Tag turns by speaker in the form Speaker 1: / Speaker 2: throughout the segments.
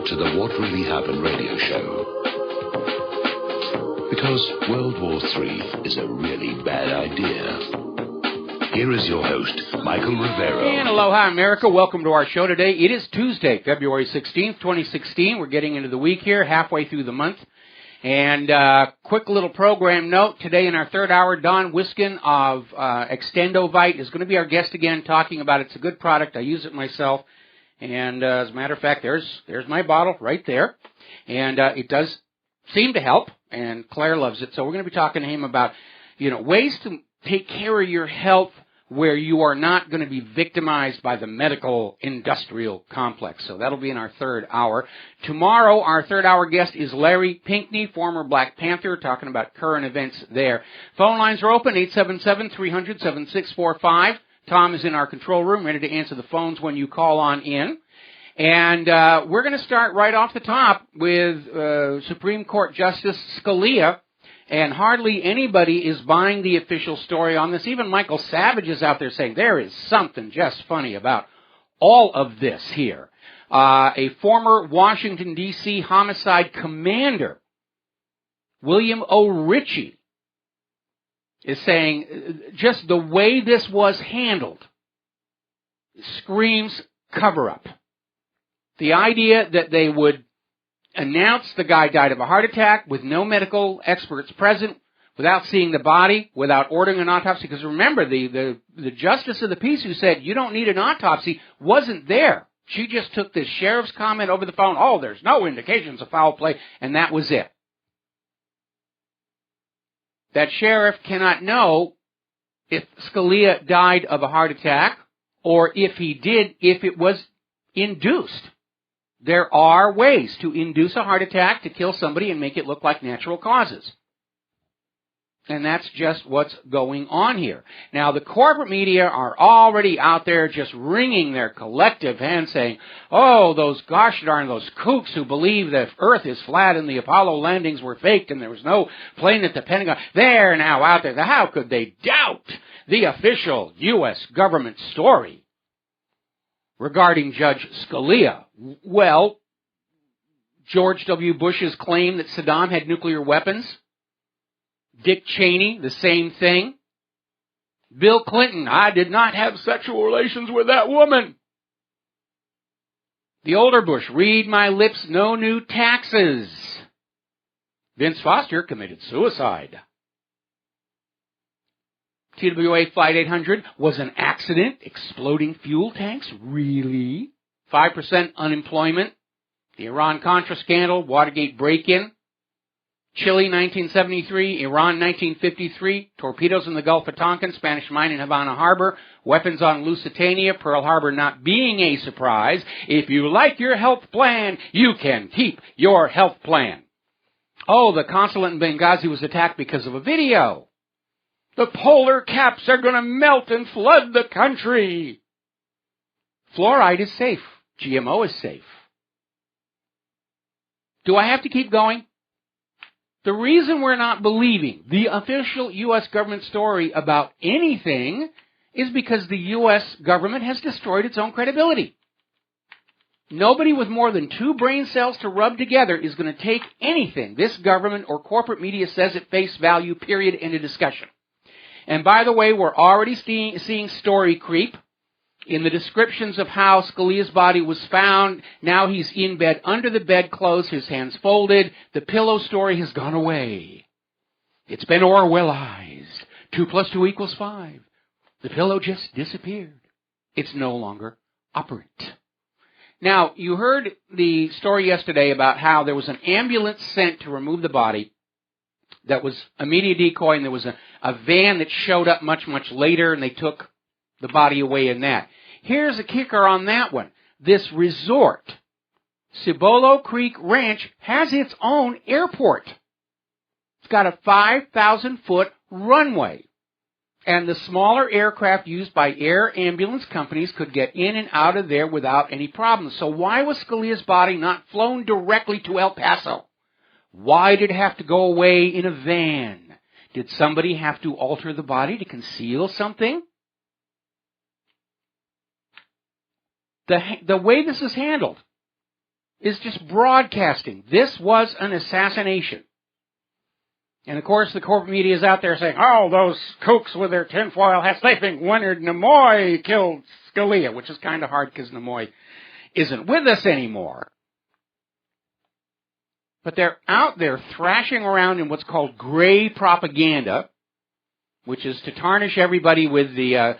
Speaker 1: to the What Really Happened radio show. Because World War III is a really bad idea. Here is your host, Michael Rivero.
Speaker 2: And aloha, America. Welcome to our show today. It is Tuesday, February 16th, 2016. We're getting into the week here, halfway through the month. And quick little program note. Today in our third hour, Don Wiskin of Extendovite is going to be our guest again, talking about it's a good product. I use it myself. And as a matter of fact, there's my bottle right there. And it does seem to help. And Claire loves it. So we're going to be talking to him about, ways to take care of your health where you are not going to be victimized by the medical industrial complex. So that'll be in our third hour. Tomorrow, our third hour guest is Larry Pinckney, former Black Panther, talking about current events there. Phone lines are open, 877-300-7645. Tom is in our control room, ready to answer the phones when you call on in. And we're going to start right off the top with Supreme Court Justice Scalia. And hardly anybody is buying the official story on this. Even Michael Savage is out there saying there is something just funny about all of this here. A former Washington, D.C. homicide commander, William O. Ritchie, is saying just the way this was handled screams cover-up. The idea that they would announce the guy died of a heart attack with no medical experts present, without seeing the body, without ordering an autopsy. Because remember, the justice of the peace who said you don't need an autopsy wasn't there. She just took this sheriff's comment over the phone. Oh, there's no indications of foul play, and that was it. That sheriff cannot know if Scalia died of a heart attack, or if he did, if it was induced. There are ways to induce a heart attack, to kill somebody and make it look like natural causes. And that's just what's going on here. Now, the corporate media are already out there just wringing their collective hands saying, oh, those gosh darn, those kooks who believe that Earth is flat and the Apollo landings were faked and there was no plane at the Pentagon, they're now out there. How could they doubt the official U.S. government story regarding Judge Scalia? Well, George W. Bush's claim that Saddam had nuclear weapons. Dick Cheney, the same thing. Bill Clinton, I did not have sexual relations with that woman. The older Bush, read my lips, no new taxes. Vince Foster committed suicide. TWA Flight 800 was an accident, exploding fuel tanks, really? 5% unemployment, the Iran-Contra scandal, Watergate break-in, Chile 1973, Iran 1953, torpedoes in the Gulf of Tonkin, Spanish mine in Havana Harbor, weapons on Lusitania, Pearl Harbor not being a surprise. If you like your health plan, you can keep your health plan. Oh, the consulate in Benghazi was attacked because of a video. The polar caps are going to melt and flood the country. Fluoride is safe. GMO is safe. Do I have to keep going? The reason we're not believing the official U.S. government story about anything is because the U.S. government has destroyed its own credibility. Nobody with more than 2 brain cells to rub together is going to take anything this government or corporate media says at face value, period, end of discussion. And by the way, we're already seeing story creep in the descriptions of how Scalia's body was found. Now he's in bed, under the bedclothes, his hands folded. The pillow story has gone away. It's been Orwellized. 2 + 2 = 5. The pillow just disappeared. It's no longer operant. Now, you heard the story yesterday about how there was an ambulance sent to remove the body that was a media decoy, and there was a van that showed up much, much later, and they took the body away in that. Here's a kicker on that one. This resort, Cibolo Creek Ranch, has its own airport. It's got a 5,000-foot runway. And the smaller aircraft used by air ambulance companies could get in and out of there without any problems. So why was Scalia's body not flown directly to El Paso? Why did it have to go away in a van? Did somebody have to alter the body to conceal something? The way this is handled is just broadcasting. This was an assassination. And, of course, the corporate media is out there saying, oh, those kooks with their tinfoil hats, they think Leonard Nimoy killed Scalia, which is kind of hard because Nimoy isn't with us anymore. But they're out there thrashing around in what's called gray propaganda, which is to tarnish everybody with the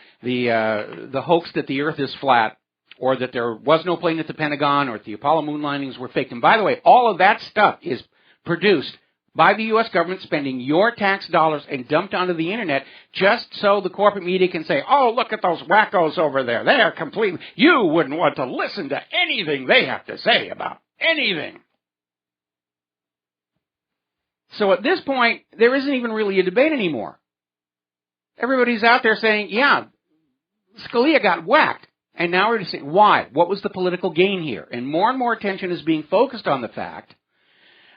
Speaker 2: hoax that the Earth is flat, or that there was no plane at the Pentagon, or that the Apollo moon landings were fake. And by the way, all of that stuff is produced by the U.S. government spending your tax dollars and dumped onto the Internet just so the corporate media can say, oh, look at those wackos over there. They are completely, you wouldn't want to listen to anything they have to say about anything. So at this point, there isn't even really a debate anymore. Everybody's out there saying, yeah, Scalia got whacked. And now we're just saying, why? What was the political gain here? And more attention is being focused on the fact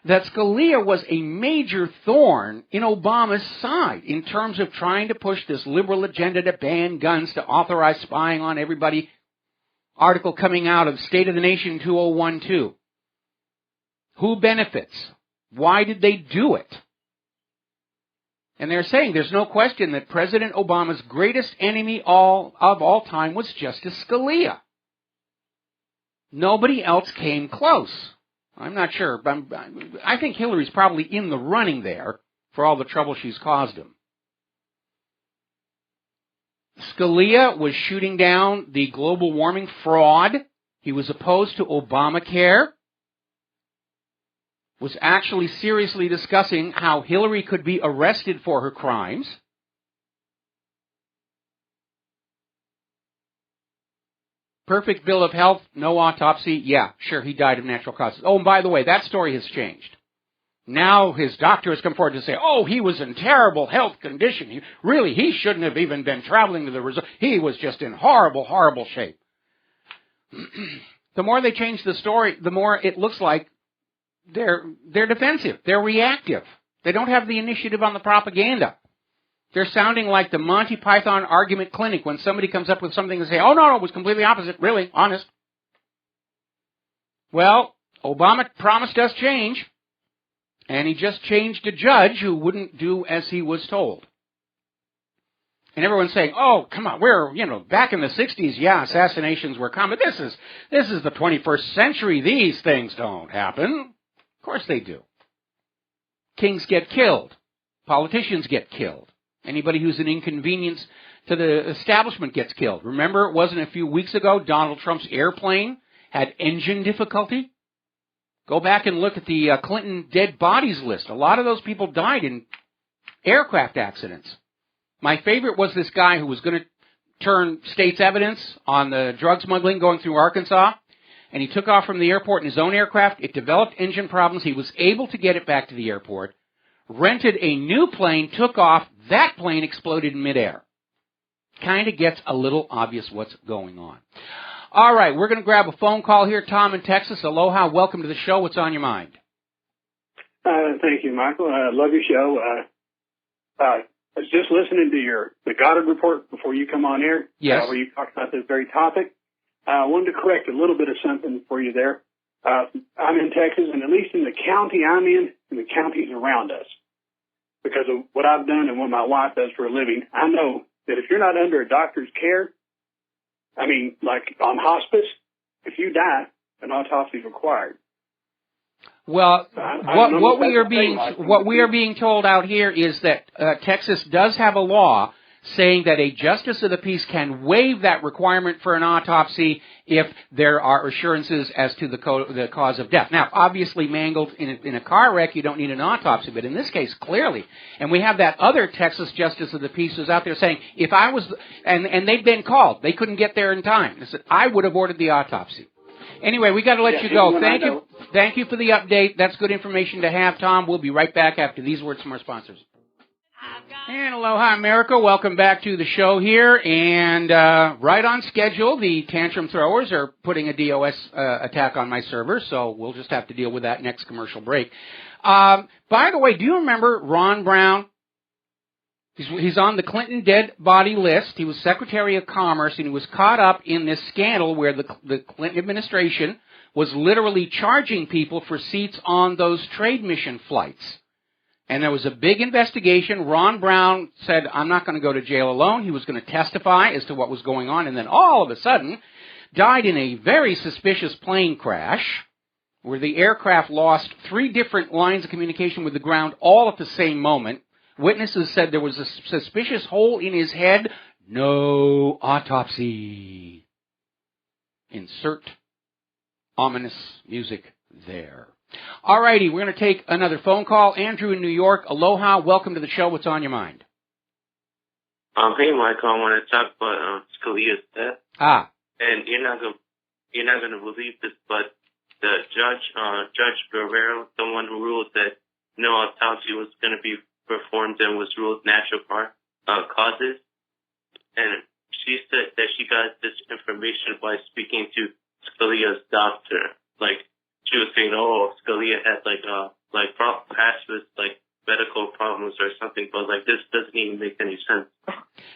Speaker 2: that Scalia was a major thorn in Obama's side in terms of trying to push this liberal agenda to ban guns, to authorize spying on everybody. Article coming out of State of the Nation 2012. Who benefits? Why did they do it? And they're saying there's no question that President Obama's greatest enemy of all time was Justice Scalia. Nobody else came close. I'm not sure, but I think Hillary's probably in the running there for all the trouble she's caused him. Scalia was shooting down the global warming fraud. He was opposed to Obamacare. Was actually seriously discussing how Hillary could be arrested for her crimes. Perfect bill of health, no autopsy. Yeah, sure, he died of natural causes. Oh, and by the way, that story has changed. Now his doctor has come forward to say, oh, he was in terrible health condition. He shouldn't have even been traveling to the resort. He was just in horrible, horrible shape. The more they change the story, the more it looks like they're defensive. They're reactive. They don't have the initiative on the propaganda. They're sounding like the Monty Python argument clinic when somebody comes up with something and say, oh, no, it was completely opposite. Really, honest. Well, Obama promised us change, and he just changed a judge who wouldn't do as he was told. And everyone's saying, oh, come on, we're, back in the 60s, yeah, assassinations were common. This is the 21st century. These things don't happen. Of course they do. Kings get killed. Politicians get killed. Anybody who's an inconvenience to the establishment gets killed. Remember, it wasn't a few weeks ago, Donald Trump's airplane had engine difficulty? Go back and look at the Clinton dead bodies list. A lot of those people died in aircraft accidents. My favorite was this guy who was going to turn state's evidence on the drug smuggling going through Arkansas, and he took off from the airport in his own aircraft. It developed engine problems. He was able to get it back to the airport, rented a new plane, took off. That plane exploded in midair. Kind of gets a little obvious what's going on. All right, we're going to grab a phone call here. Tom in Texas. Aloha. Welcome to the show. What's on your mind?
Speaker 3: Thank you, Michael. I love your show. I was just listening to the Goddard report before you come on air.
Speaker 2: Yes.
Speaker 3: Where you talked about this very topic. I wanted to correct a little bit of something for you there. I'm in Texas, and at least in the county I'm in, and the counties around us, because of what I've done and what my wife does for a living, I know that if you're not under a doctor's care, I mean, like on hospice, if you die, an autopsy is required.
Speaker 2: Well, what we are being told out here is that Texas does have a law saying that a justice of the peace can waive that requirement for an autopsy if there are assurances as to the cause of death. Now, obviously, mangled in a car wreck, you don't need an autopsy, but in this case, clearly. And we have that other Texas justice of the peace who's out there saying, if I was, and they've been called, they couldn't get there in time. They said, I would have ordered the autopsy. Anyway, we got to let you go. Thank you for the update. That's good information to have, Tom. We'll be right back after these words from our sponsors. And aloha, America. Welcome back to the show here. And right on schedule, the tantrum throwers are putting a DOS attack on my server, so we'll just have to deal with that next commercial break. By the way, do you remember Ron Brown? He's on the Clinton dead body list. He was Secretary of Commerce, and he was caught up in this scandal where the Clinton administration was literally charging people for seats on those trade mission flights. And there was a big investigation. Ron Brown said, I'm not going to go to jail alone. He was going to testify as to what was going on. And then all of a sudden, died in a very suspicious plane crash where the aircraft lost 3 different lines of communication with the ground all at the same moment. Witnesses said there was a suspicious hole in his head. No autopsy. Insert ominous music there. All righty, we're going to take another phone call. Andrew in New York, aloha, welcome to the show. What's on your mind?
Speaker 4: Hey, Michael, I want to talk about Scalia's death. And you're not gonna believe this, but the Judge Rivero, the one who ruled that no autopsy was going to be performed and was ruled natural causes, and she said that she got this information by speaking to Scalia's doctor. Like, she was saying, oh, Scalia had past with medical problems or something, but this doesn't even make any sense.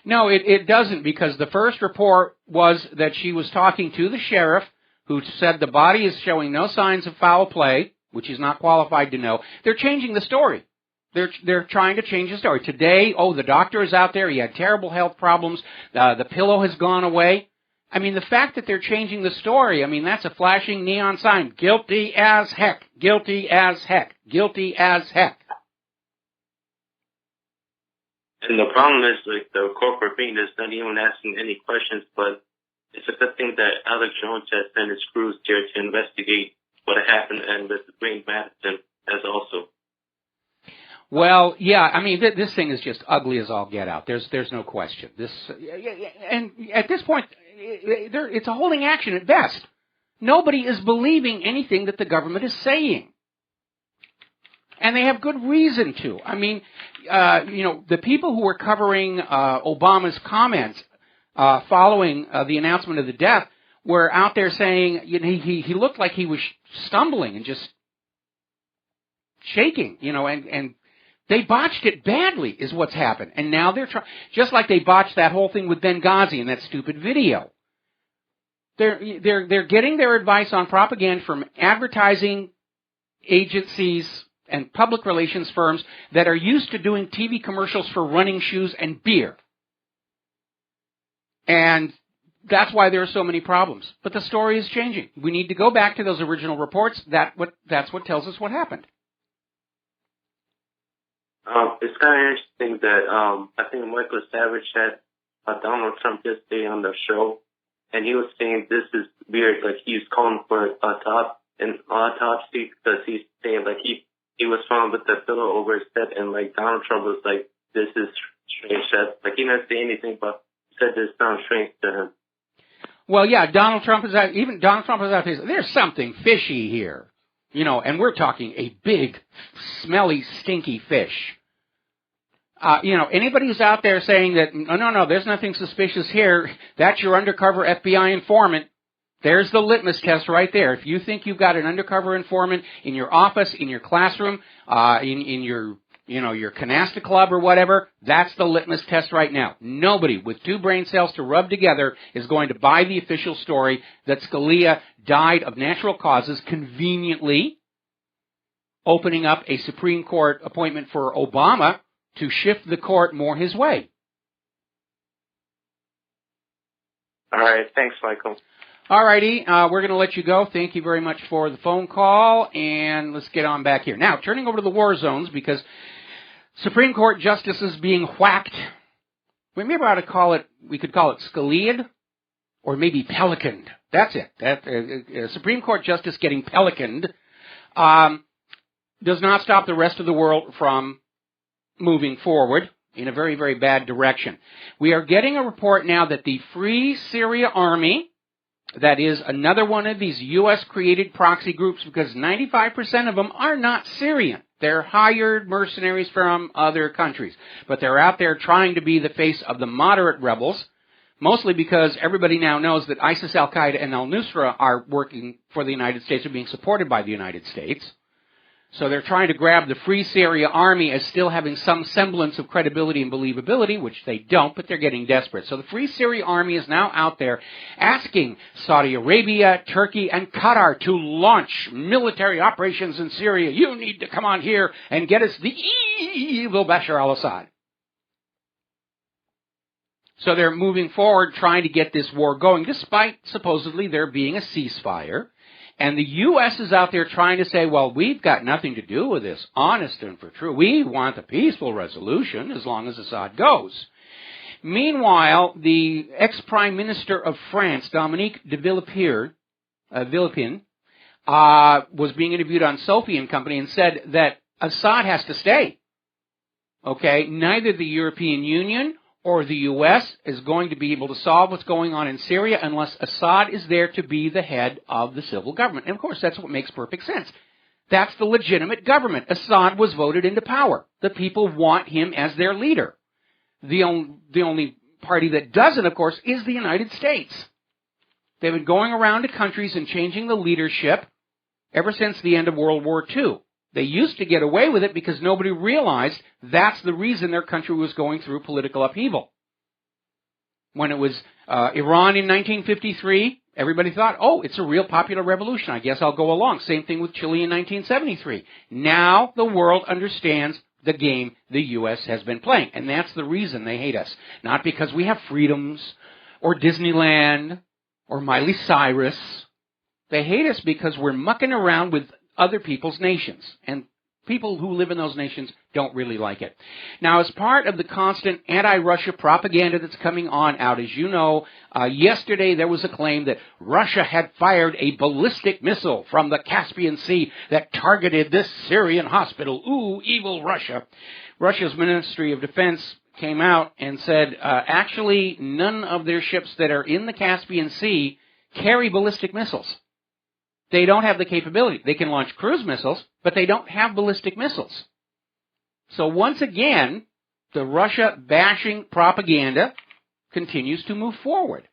Speaker 2: No, it doesn't, because the first report was that she was talking to the sheriff, who said the body is showing no signs of foul play, which he's not qualified to know. They're changing the story. They're trying to change the story. Today, the doctor is out there. He had terrible health problems. The pillow has gone away. I mean, the fact that they're changing the story, I mean, that's a flashing neon sign. Guilty as heck. Guilty as heck. Guilty as heck.
Speaker 4: And the problem is, the corporate being is not even asking any questions, but it's a good thing that Alex Jones has sent his crews here to investigate what happened, and with Wayne Madison as also.
Speaker 2: Well, yeah, I mean, this thing is just ugly as all get out. There's no question. And at this point, it's a holding action at best. Nobody is believing anything that the government is saying. And they have good reason to. I mean, the people who were covering Obama's comments following the announcement of the death were out there saying he looked like he was stumbling and just shaking, and they botched it badly is what's happened. And now they're trying, just like they botched that whole thing with Benghazi and that stupid video. They're getting their advice on propaganda from advertising agencies and public relations firms that are used to doing TV commercials for running shoes and beer. And that's why there are so many problems. But the story is changing. We need to go back to those original reports. That's what tells us what happened.
Speaker 4: It's kind of interesting that I think Michael Savage had Donald Trump yesterday on the show, and he was saying this is weird. Like, he was calling for an autopsy because he's saying he was found with the pillow over his head, and Donald Trump was like, this is strange. That he didn't say anything, but he said this sounds strange to him.
Speaker 2: Well, yeah, Donald Trump is out there. There's something fishy here, and we're talking a big, smelly, stinky fish. Anybody who's out there saying that, no, there's nothing suspicious here, that's your undercover FBI informant. There's the litmus test right there. If you think you've got an undercover informant in your office, in your classroom, in your canasta club or whatever, that's the litmus test right now. Nobody with 2 brain cells to rub together is going to buy the official story that Scalia died of natural causes, conveniently opening up a Supreme Court appointment for Obama to shift the court more his way.
Speaker 4: All right. Thanks, Michael.
Speaker 2: All righty. We're going to let you go. Thank you very much for the phone call, and let's get on back here. Now, turning over to the war zones, because Supreme Court justices being whacked. Maybe we could call it Scalia'd, or maybe pelicaned. That's it. Supreme Court justice getting pelicaned does not stop the rest of the world from moving forward in a very, very bad direction. We are getting a report now that the Free Syria Army, that is another one of these U.S.-created proxy groups, because 95% of them are not Syrian. They're hired mercenaries from other countries. But they're out there trying to be the face of the moderate rebels, mostly because everybody now knows that ISIS, Al-Qaeda, and al-Nusra are working for the United States, or being supported by the United States. So they're trying to grab the Free Syria Army as still having some semblance of credibility and believability, which they don't, but they're getting desperate. So the Free Syria Army is now out there asking Saudi Arabia, Turkey, and Qatar to launch military operations in Syria. You need to come on here and get us the evil Bashar al-Assad. So they're moving forward trying to get this war going, despite supposedly there being a ceasefire. And the U.S. is out there trying to say, well, we've got nothing to do with this, honest and for true. We want a peaceful resolution as long as Assad goes. Meanwhile, the ex-Prime Minister of France, Dominique de Villepin, was being interviewed on Sophie and Company and said that Assad has to stay. Okay, neither the European Union or the U.S. is going to be able to solve what's going on in Syria unless Assad is there to be the head of the civil government. And, of course, that's what makes perfect sense. That's the legitimate government. Assad was voted into power. The people want him as their leader. The only party that doesn't, of course, is the United States. They've been going around to countries and changing the leadership ever since the end of World War II. They used to get away with it because nobody realized that's the reason their country was going through political upheaval. When it was Iran in 1953, everybody thought, oh, it's a real popular revolution. I guess I'll go along. Same thing with Chile in 1973. Now the world understands the game the U.S. has been playing, and that's the reason they hate us. Not because we have freedoms or Disneyland or Miley Cyrus. They hate us because we're mucking around with other people's nations, and people who live in those nations don't really like it. Now, as part of the constant anti-Russia propaganda that's coming on out, as you know, yesterday there was a claim that Russia had fired a ballistic missile from the Caspian Sea that targeted this Syrian hospital. Ooh, evil Russia. Russia's Ministry of Defense came out and said, actually, none of their ships that are in the Caspian Sea carry ballistic missiles. They don't have the capability. They can launch cruise missiles, but they don't have ballistic missiles. So once again, the Russia-bashing propaganda continues to move forward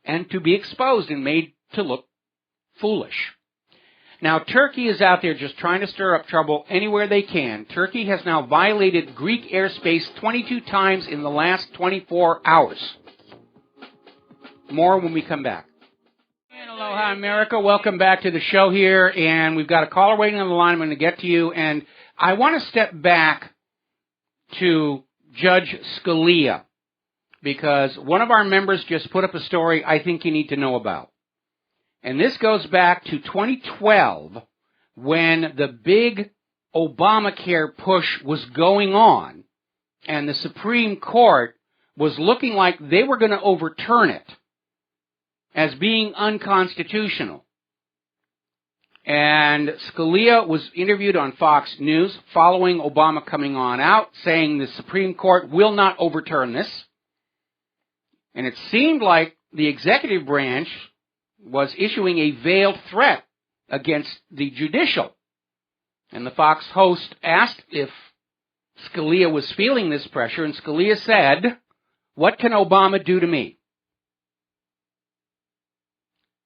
Speaker 2: and to be exposed and made to look foolish. Now, Turkey is out there just trying to stir up trouble anywhere they can. Turkey has now violated Greek airspace 22 times in the last 24 hours. More when we come back. Aloha, America. Welcome back to the show here, and we've got a caller waiting on the line. I'm going to get to you, and I want to step back to Judge Scalia, because one of our members just put up a story I think you need to know about. And this goes back to 2012, when the big Obamacare push was going on, and the Supreme Court was looking like they were going to overturn it as being unconstitutional. And Scalia was interviewed on Fox News following Obama coming on out, saying the Supreme Court will not overturn this. And it seemed like the executive branch was issuing a veiled threat against the judicial. And the Fox host asked if Scalia was feeling this pressure, and Scalia said, "What can Obama do to me?"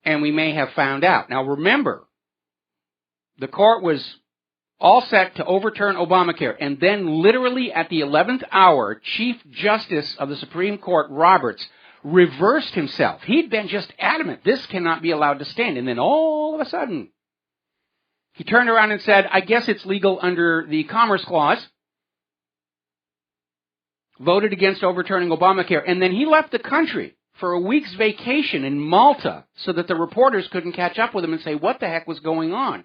Speaker 2: And we may have found out. Now remember, the court was all set to overturn Obamacare, and then literally at the 11th hour, Chief Justice of the Supreme Court, Roberts, reversed himself. He'd been just adamant, this cannot be allowed to stand. And then all of a sudden, he turned around and said, I guess it's legal under the Commerce Clause, voted against overturning Obamacare, and then he left the country for a week's vacation in Malta so that the reporters couldn't catch up with him and say, what the heck was going on?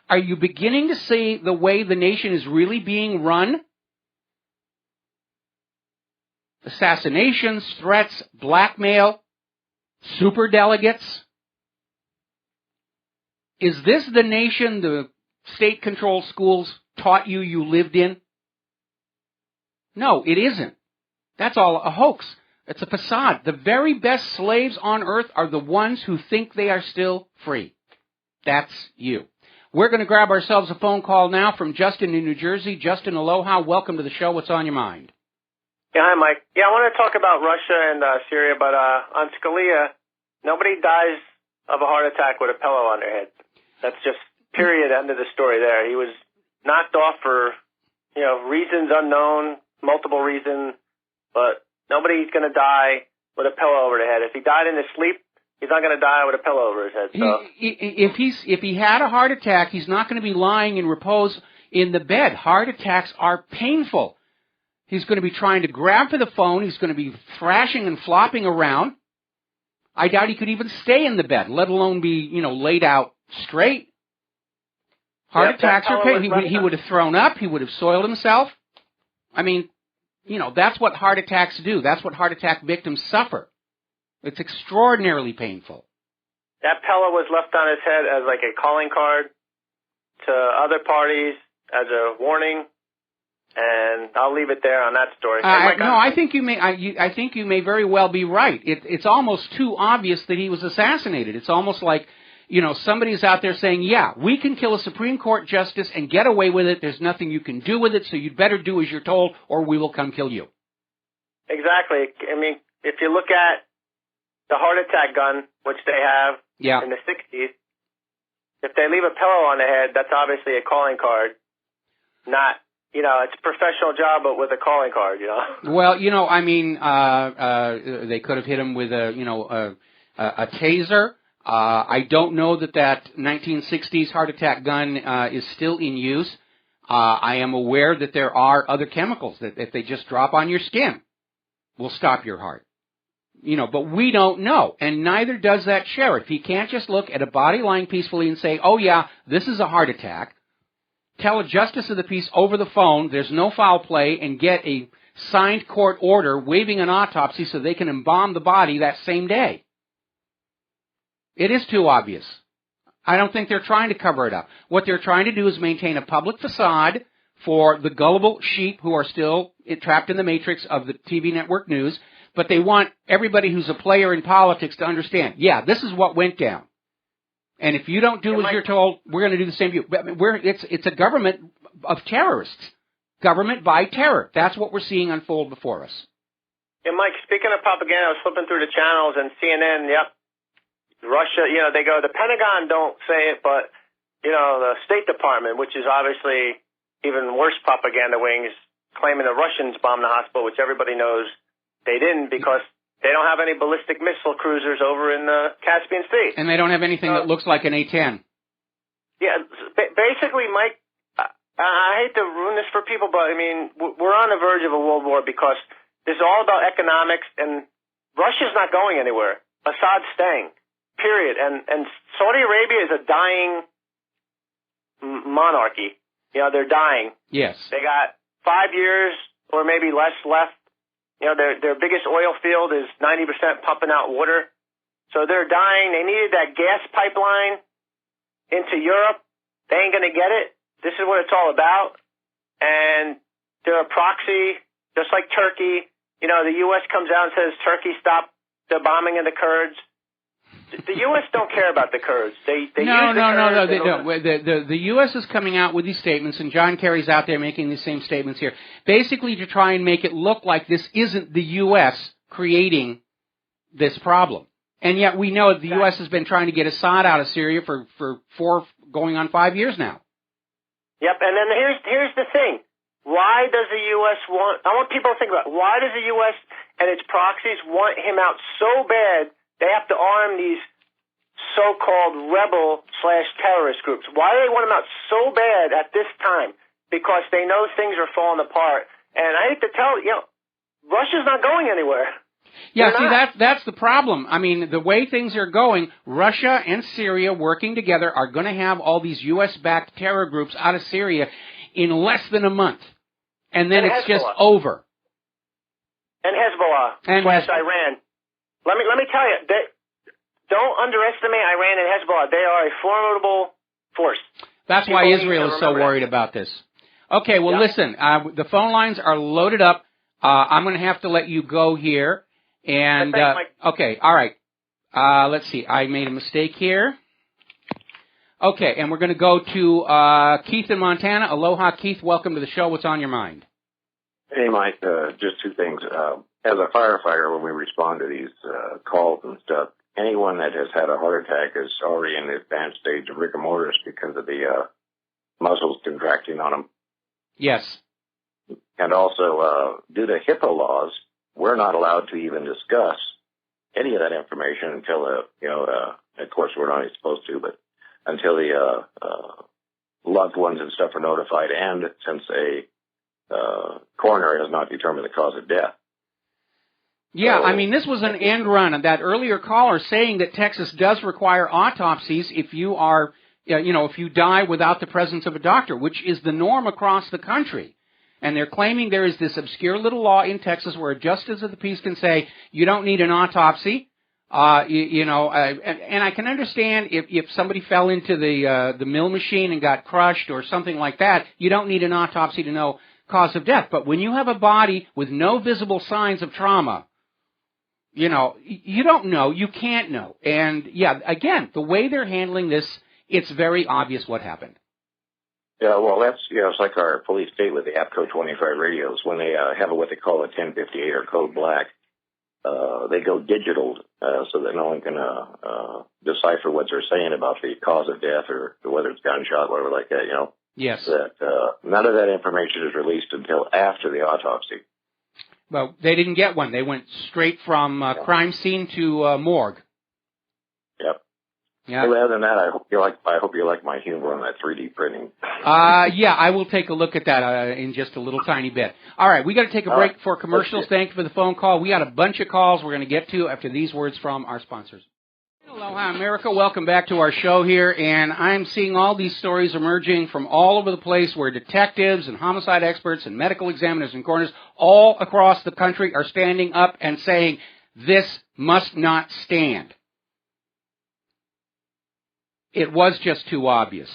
Speaker 2: Are you beginning to see the way the nation is really being run? Assassinations, threats, blackmail, superdelegates. Is this the nation the state-controlled schools taught you lived in? No, it isn't. That's all a hoax. It's a facade. The very best slaves on earth are the ones who think they are still free. That's you. We're going to grab ourselves a phone call now from Justin in New Jersey. Justin, aloha. Welcome to the show. What's on your mind?
Speaker 5: Yeah, hi, Mike. Yeah, I want to talk about Russia and Syria, but on Scalia, nobody dies of a heart attack with a pillow on their head. That's just period, end of the story there. He was knocked off for, reasons unknown, multiple reasons, but nobody's going to die with a pillow over their head. If he died in his sleep, he's not going to die with a pillow over his head. So.
Speaker 2: If he had a heart attack, he's not going to be lying in repose in the bed. Heart attacks are painful. He's going to be trying to grab for the phone. He's going to be thrashing and flopping around. I doubt he could even stay in the bed, let alone be, laid out straight. Heart attacks are painful. He would have thrown up. He would have soiled himself. I mean, that's what heart attacks do. That's what heart attack victims suffer. It's extraordinarily painful.
Speaker 5: That pillow was left on his head as like a calling card to other parties as a warning, and I'll leave it there on that story.
Speaker 2: I think you may. I think you may very well be right. It's almost too obvious that he was assassinated. It's almost like, somebody's out there saying, yeah, we can kill a Supreme Court justice and get away with it. There's nothing you can do with it, so you'd better do as you're told, or we will come kill you.
Speaker 5: Exactly. I mean, if you look at the heart attack gun, which they have in the 60s, if they leave a pillow on the head, that's obviously a calling card. Not, it's a professional job, but with a calling card,
Speaker 2: Well, they could have hit him with a taser. I don't know that 1960s heart attack gun is still in use. I am aware that there are other chemicals that if they just drop on your skin will stop your heart. But we don't know, and neither does that sheriff. He can't just look at a body lying peacefully and say, oh yeah, this is a heart attack, tell a justice of the peace over the phone there's no foul play, and get a signed court order waiving an autopsy so they can embalm the body that same day. It is too obvious. I don't think they're trying to cover it up. What they're trying to do is maintain a public facade for the gullible sheep who are still trapped in the matrix of the TV network news, but they want everybody who's a player in politics to understand, yeah, this is what went down. And if you don't do as you're told, we're going to do the same to you. It's a government of terrorists. Government by terror. That's what we're seeing unfold before us.
Speaker 5: Yeah, Mike, speaking of propaganda, I was flipping through the channels and CNN, Russia, they go, the Pentagon don't say it, but, the State Department, which is obviously even worse propaganda wings, claiming the Russians bombed the hospital, which everybody knows they didn't because they don't have any ballistic missile cruisers over in the Caspian Sea. And
Speaker 2: they don't have anything that looks like an A-10.
Speaker 5: Yeah, basically, Mike, I hate to ruin this for people, but, we're on the verge of a world war because this is all about economics, and Russia's not going anywhere. Assad's staying, period. And Saudi Arabia is a dying monarchy. They're dying.
Speaker 2: Yes.
Speaker 5: They got 5 years or maybe less left. Their biggest oil field is 90% pumping out water. So they're dying. They needed that gas pipeline into Europe. They ain't going to get it. This is what it's all about. And they're a proxy, just like Turkey. The U.S. comes out and says, Turkey, stop the bombing of the Kurds. The U.S. don't care about the Kurds. They don't.
Speaker 2: The U.S. is coming out with these statements, and John Kerry's out there making these same statements here, basically to try and make it look like this isn't the U.S. creating this problem. And yet we know the U.S. has been trying to get Assad out of Syria for 5 years now.
Speaker 5: Yep, and then here's the thing. Why does the U.S. I want people to think about it. Why does the U.S. and its proxies want him out so bad they have to arm these so-called rebel/terrorist groups? Why do they want him out so bad at this time? Because they know things are falling apart. And I hate to tell you, Russia's not going anywhere.
Speaker 2: Yeah, see, that's the problem. The way things are going, Russia and Syria working together are going to have all these U.S.-backed terror groups out of Syria in less than a month. And then it's just over.
Speaker 5: And Hezbollah / Iran. Let me tell you, don't underestimate Iran and Hezbollah. They are a formidable force.
Speaker 2: That's why Israel is so worried about this. Okay, well, listen, the phone lines are loaded up. I'm going to have to let you go here. And okay, all right. Let's see. I made a mistake here. Okay, and we're going to go to Keith in Montana. Aloha, Keith. Welcome to the show. What's on your mind?
Speaker 6: Hey, Mike. Just two things. As a firefighter, when we respond to these calls and stuff, anyone that has had a heart attack is already in the advanced stage of rigor mortis because of the muscles contracting on them.
Speaker 2: Yes.
Speaker 6: And also, due to HIPAA laws, we're not allowed to even discuss any of that information until, of course, we're not supposed to, but until the loved ones and stuff are notified, and since a coroner has not determined the cause of death.
Speaker 2: Yeah, I mean, this was an end run, and that earlier caller saying that Texas does require autopsies if you are, if you die without the presence of a doctor, which is the norm across the country. And they're claiming there is this obscure little law in Texas where a justice of the peace can say, you don't need an autopsy. And I can understand if somebody fell into the mill machine and got crushed or something like that, you don't need an autopsy to know cause of death. But when you have a body with no visible signs of trauma, you don't know, you can't know. And, yeah, again, the way they're handling this, it's very obvious what happened.
Speaker 6: Yeah, well, that's, it's like our police state with the APCO 25 radios. When they have what they call a 1058 or code black, they go digital so that no one can decipher what they're saying about the cause of death or whether it's gunshot, whatever like that,
Speaker 2: Yes.
Speaker 6: That none of that information is released until after the autopsy.
Speaker 2: Well, they didn't get one. They went straight from crime scene to morgue.
Speaker 6: Yep.
Speaker 2: Yeah.
Speaker 6: Hey, other than that, I hope you like my humor on that 3D printing.
Speaker 2: Yeah, I will take a look at that in just a little tiny bit. All right, we got to take a break for commercials. Thank you for the phone call. We got a bunch of calls we're going to get to after these words from our sponsors. Aloha, America. Welcome back to our show here, and I'm seeing all these stories emerging from all over the place where detectives and homicide experts and medical examiners and coroners all across the country are standing up and saying, this must not stand. It was just too obvious.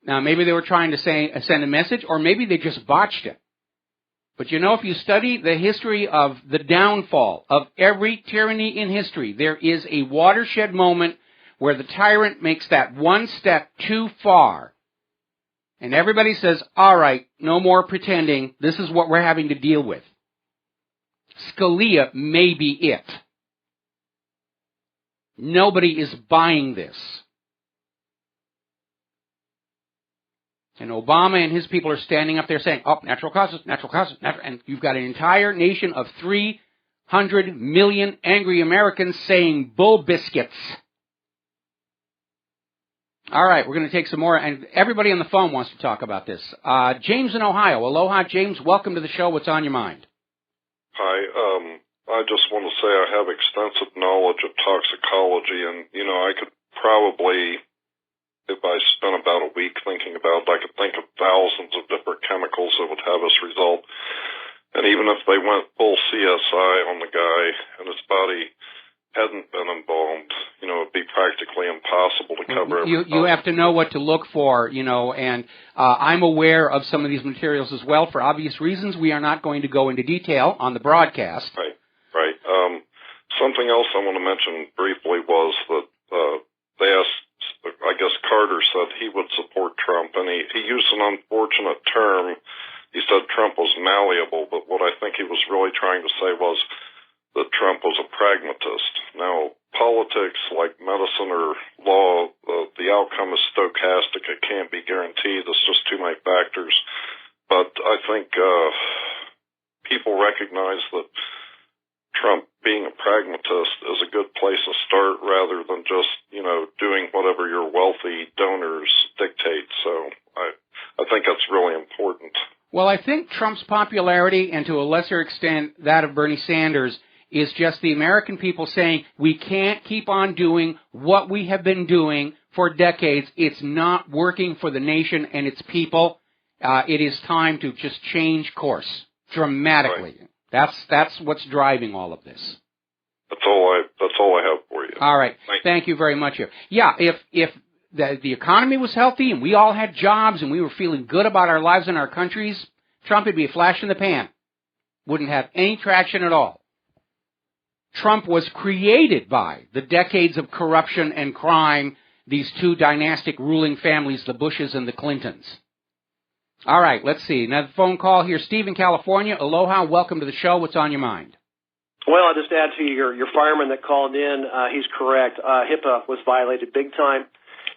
Speaker 2: Now, maybe they were trying to send a message, or maybe they just botched it. But if you study the history of the downfall of every tyranny in history, there is a watershed moment where the tyrant makes that one step too far. And everybody says, all right, no more pretending. This is what we're having to deal with. Scalia may be it. Nobody is buying this. And Obama and his people are standing up there saying, natural causes, and you've got an entire nation of 300 million angry Americans saying bull biscuits. All right, we're going to take some more, and everybody on the phone wants to talk about this. James in Ohio. Aloha, James. Welcome to the show. What's on your mind?
Speaker 7: Hi. I just want to say I have extensive knowledge of toxicology, and, I could probably... if I spent about a week thinking about it, I could think of thousands of different chemicals that would have this result. And even if they went full CSI on the guy and his body hadn't been embalmed, it'd be practically impossible to cover everything.
Speaker 2: You have to know what to look for, and I'm aware of some of these materials as well. For obvious reasons, we are not going to go into detail on the broadcast.
Speaker 7: Right. Something else I want to mention briefly was that they asked, I guess Carter said he would support Trump, and he used an unfortunate term. He said Trump was malleable, but what I think he was really trying to say was that Trump was a pragmatist. Now, politics, like medicine or law, the outcome is stochastic. It can't be guaranteed. There's just too many factors. But I think people recognize that Trump being a pragmatist is a good place to start rather than just, doing whatever your wealthy donors dictate. So I think that's really important.
Speaker 2: Well, I think Trump's popularity, and to a lesser extent that of Bernie Sanders, is just the American people saying we can't keep on doing what we have been doing for decades. It's not working for the nation and its people. It is time to just change course dramatically. Right. That's what's driving all of this.
Speaker 7: That's all I have for you.
Speaker 2: All right. Thank you very much. Yeah, if the economy was healthy and we all had jobs and we were feeling good about our lives and our countries, Trump would be a flash in the pan. Wouldn't have any traction at all. Trump was created by the decades of corruption and crime, these two dynastic ruling families, the Bushes and the Clintons. All right, let's see. Another phone call here. Steve in California. Aloha, welcome to the show. What's on your mind?
Speaker 8: Well, I'll just add to your fireman that called in. He's correct. HIPAA was violated big time.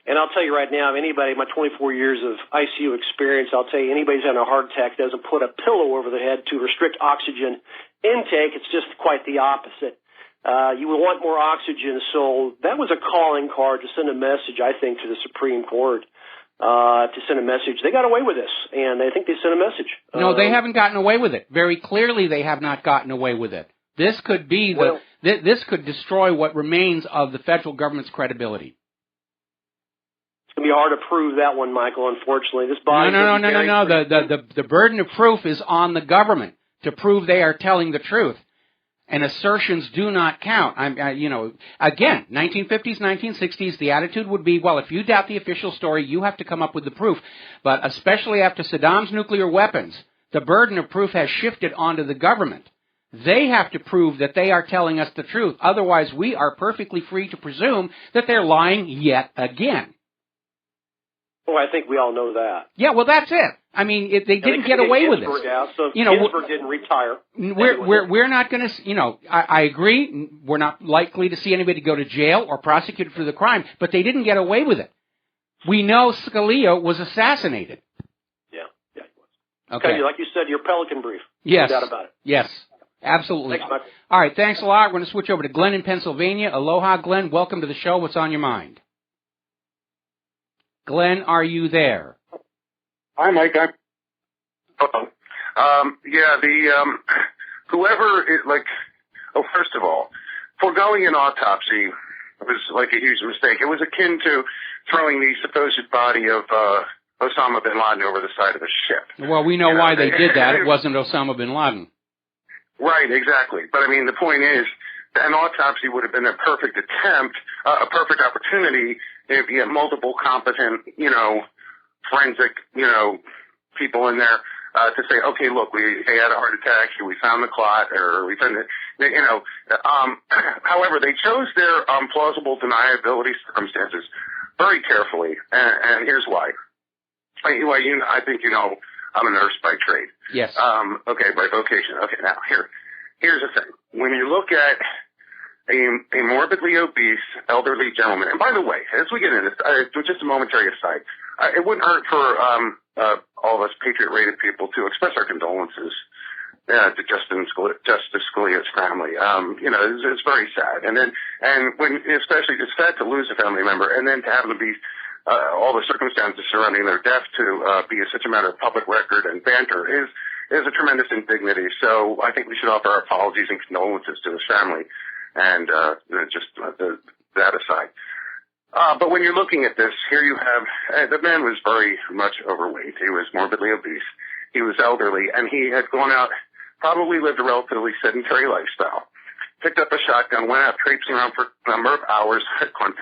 Speaker 8: And I'll tell you right now, anybody, my 24 years of ICU experience, I'll tell you, anybody's having a heart attack doesn't put a pillow over the head to restrict oxygen intake. It's just quite the opposite. You will want more oxygen, so that was a calling card to send a message, I think, to the Supreme Court, to send a message. They got away with this, and I think they sent a message.
Speaker 2: No, they haven't gotten away with it. Very clearly they have not gotten away with it. This could be this could destroy what remains of the federal government's credibility.
Speaker 8: It's going to be hard to prove that one, Michael, unfortunately. This body
Speaker 2: No. The burden of proof is on the government to prove they are telling the truth. And assertions do not count. Again, 1950s, 1960s, the attitude would be, well, if you doubt the official story, you have to come up with the proof. But especially after Saddam's nuclear weapons, the burden of proof has shifted onto the government. They have to prove that they are telling us the truth. Otherwise, we are perfectly free to presume that they're lying yet again.
Speaker 8: Well, I think we all know that.
Speaker 2: Yeah, well, that's it. I mean, they didn't get away with this.
Speaker 8: Out, so Ginsburg didn't retire.
Speaker 2: We're not going to, I agree. We're not likely to see anybody go to jail or prosecuted for the crime, but they didn't get away with it. We know Scalia was assassinated.
Speaker 8: Yeah, he was.
Speaker 2: Okay,
Speaker 8: like you said, your Pelican brief.
Speaker 2: Yes.
Speaker 8: No doubt about it.
Speaker 2: Yes, absolutely.
Speaker 8: Thanks, Michael.
Speaker 2: All right, thanks a lot. We're going to switch over to Glenn in Pennsylvania. Aloha, Glenn. Welcome to the show. What's on your mind? Glenn, are you there?
Speaker 9: Hi, Mike. Whoever is first of all, foregoing an autopsy was like a huge mistake. It was akin to throwing the supposed body of Osama bin Laden over the side of a ship.
Speaker 2: Well, we know why they did that. It wasn't Osama bin Laden.
Speaker 9: Right, exactly. But I mean, the point is, an autopsy would have been a perfect attempt, a perfect opportunity if you had multiple competent, forensic, people in there to say, okay, look, they had a heart attack, we found the clot, or we found it, however, they chose their plausible deniability circumstances very carefully, and here's why. I think I'm a nurse by trade.
Speaker 2: Yes.
Speaker 9: Okay, by vocation. Okay, now here's the thing. When you look at a morbidly obese elderly gentleman, and by the way, as we get into this, just a momentary aside, it wouldn't hurt for all of us patriot-rated people to express our condolences to Justice Scalia's family. It's very sad, and when especially it's sad to lose a family member, and then to have them be all the circumstances surrounding their death to be such a matter of public record and banter is a tremendous indignity. So I think we should offer our apologies and condolences to his family. And that aside. But when you're looking at this, here you have, the man was very much overweight. He was morbidly obese. He was elderly, and he had gone out, probably lived a relatively sedentary lifestyle, picked up a shotgun, went out traipsing around for a number of hours,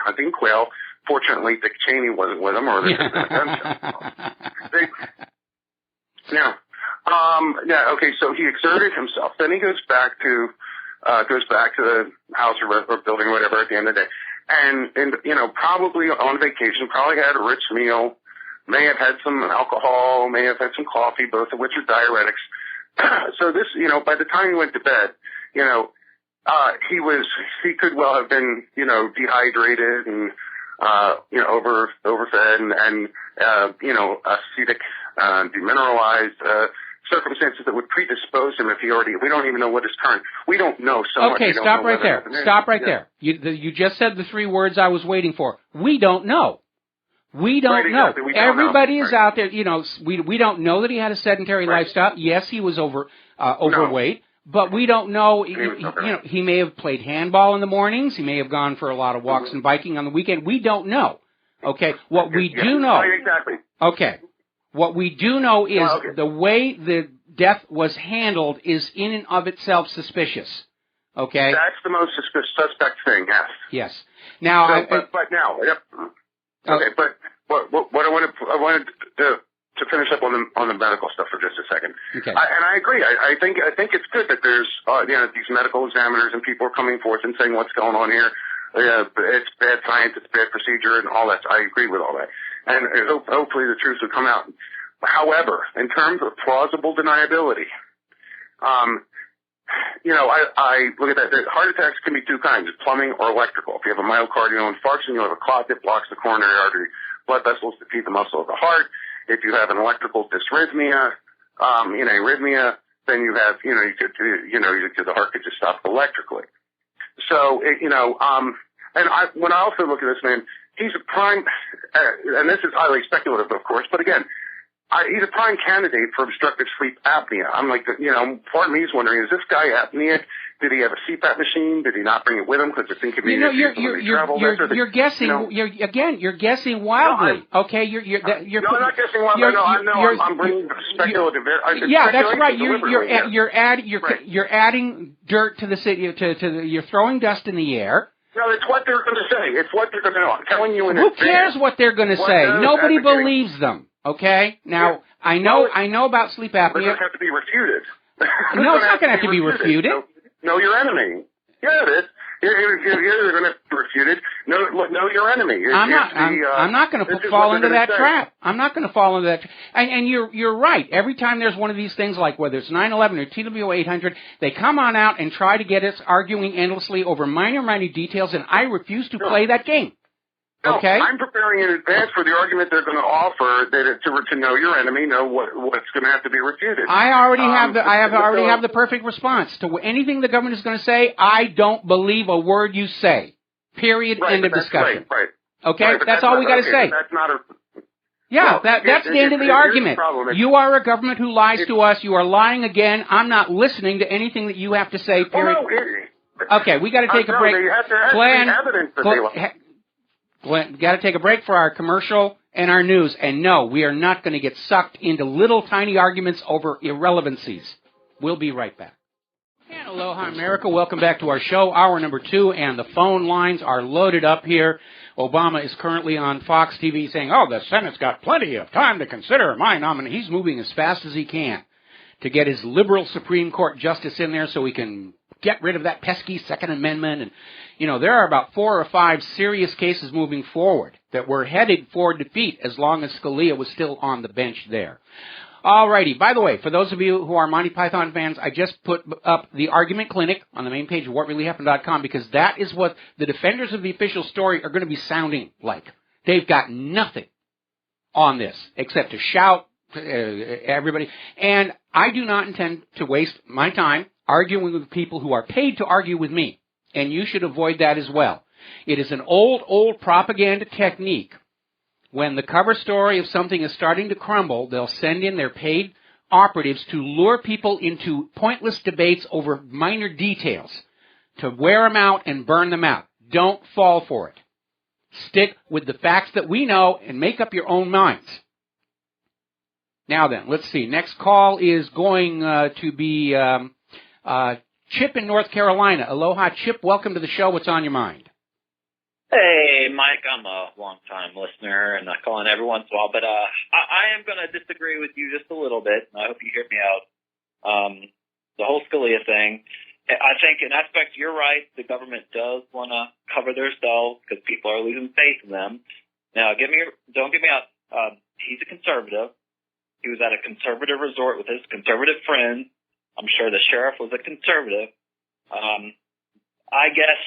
Speaker 9: hunting quail. Fortunately, Dick Cheney wasn't with him, or there would have been a gunshot. Okay, so he exerted himself. Then he goes back to the house or building or whatever at the end of the day. And probably on vacation, probably had a rich meal, may have had some alcohol, may have had some coffee, both of which are diuretics. So this, by the time he went to bed, he could well have been, dehydrated and, overfed and acidic, demineralized, circumstances that would predispose him if we don't even know what his current, we don't know so much.
Speaker 2: Okay, stop right there. Stop right there. You just said the three words I was waiting for. We don't know. We don't know. Everybody is out there, we don't know that he had a sedentary lifestyle. Yes, he was overweight, but we don't know, he may have played handball in the mornings, he may have gone for a lot of walks and biking on the weekend. We don't know. Okay, what we do know.
Speaker 9: Exactly.
Speaker 2: Okay. What we do know is the way the death was handled is in and of itself suspicious. Okay?
Speaker 9: That's the most suspect thing, yes.
Speaker 2: Yes. Now,
Speaker 9: yep. Okay, but what I wanted to finish up on the medical stuff for just a second.
Speaker 2: Okay.
Speaker 9: And I agree. I think it's good that there's these medical examiners and people are coming forth and saying what's going on here. It's bad science, it's bad procedure, and all that. I agree with all that. And hopefully the truth will come out. However, in terms of plausible deniability, I look at that. Heart attacks can be two kinds, plumbing or electrical. If you have a myocardial infarction, you have a clot that blocks the coronary artery blood vessels to feed the muscle of the heart. If you have an electrical dysrhythmia, arrhythmia, then you have, the heart could just stop electrically. So, when I also look at this man, he's a prime, and this is highly speculative, of course, but again, he's a prime candidate for obstructive sleep apnea. I'm like, part of me is wondering, is this guy apneic? Did he have a CPAP machine? Did he not bring it with him because it's inconvenient?
Speaker 2: You're guessing. You're guessing wildly.
Speaker 9: No,
Speaker 2: okay,
Speaker 9: no, I'm not guessing wildly. I'm bringing speculative.
Speaker 2: That's right. You're adding dirt to the city. You're throwing dust in the air.
Speaker 9: No, it's what they're going to say. It's what they're going to. I'm telling you in
Speaker 2: advance. Who cares what they're going to say? Nobody believes them. Okay. Now I know about sleep apnea.
Speaker 9: But it has to be refuted.
Speaker 2: No, it's not going to have to be refuted.
Speaker 9: Know your enemy. Yeah, it is. You're going to have to be refuted. Know your enemy.
Speaker 2: I'm not going to fall into that trap. I'm not going to fall into that. And you're right. Every time there's one of these things, like whether it's 9/11 or TWO 800, they come on out and try to get us arguing endlessly over minor details, and I refuse to play that game.
Speaker 9: No,
Speaker 2: okay.
Speaker 9: I'm preparing in advance for the argument they're going to offer to know your enemy, know what's going to have to be refuted.
Speaker 2: I already have the perfect response to anything the government is going to say. I don't believe a word you say. Period.
Speaker 9: Right,
Speaker 2: end of discussion.
Speaker 9: Right.
Speaker 2: Okay,
Speaker 9: right,
Speaker 2: that's all we got to say.
Speaker 9: That's not a.
Speaker 2: Yeah, that's the end of the argument. You are a government who lies to us. You are lying again. I'm not listening to anything that you have to say. Period. Okay, we got to take a break. We got to take a break for our commercial and our news. And no, we are not going to get sucked into little tiny arguments over irrelevancies. We'll be right back. And aloha, America. Welcome back to our show, hour number 2, and the phone lines are loaded up here. Obama is currently on Fox TV saying, the Senate's got plenty of time to consider my nominee. He's moving as fast as he can to get his liberal Supreme Court justice in there so he can get rid of that pesky Second Amendment. And, there are about 4 or 5 serious cases moving forward that were headed for defeat as long as Scalia was still on the bench there. All righty. By the way, for those of you who are Monty Python fans, I just put up the argument clinic on the main page of WhatReallyHappened.com because that is what the defenders of the official story are going to be sounding like. They've got nothing on this except to shout everybody. And I do not intend to waste my time arguing with people who are paid to argue with me. And you should avoid that as well. It is an old propaganda technique. When the cover story of something is starting to crumble, they'll send in their paid operatives to lure people into pointless debates over minor details, to wear them out and burn them out. Don't fall for it. Stick with the facts that we know and make up your own minds. Now then, let's see. Next call is going to be Chip in North Carolina. Aloha, Chip. Welcome to the show. What's on your mind?
Speaker 10: Hey, Mike. I'm a long-time listener, and I call in every once in a while. But I am going to disagree with you just a little bit, and I hope you hear me out. The whole Scalia thing, I think in aspect you're right. The government does want to cover themselves because people are losing faith in them. Now, don't get me out. He's a conservative. He was at a conservative resort with his conservative friends. I'm sure the sheriff was a conservative. I guess,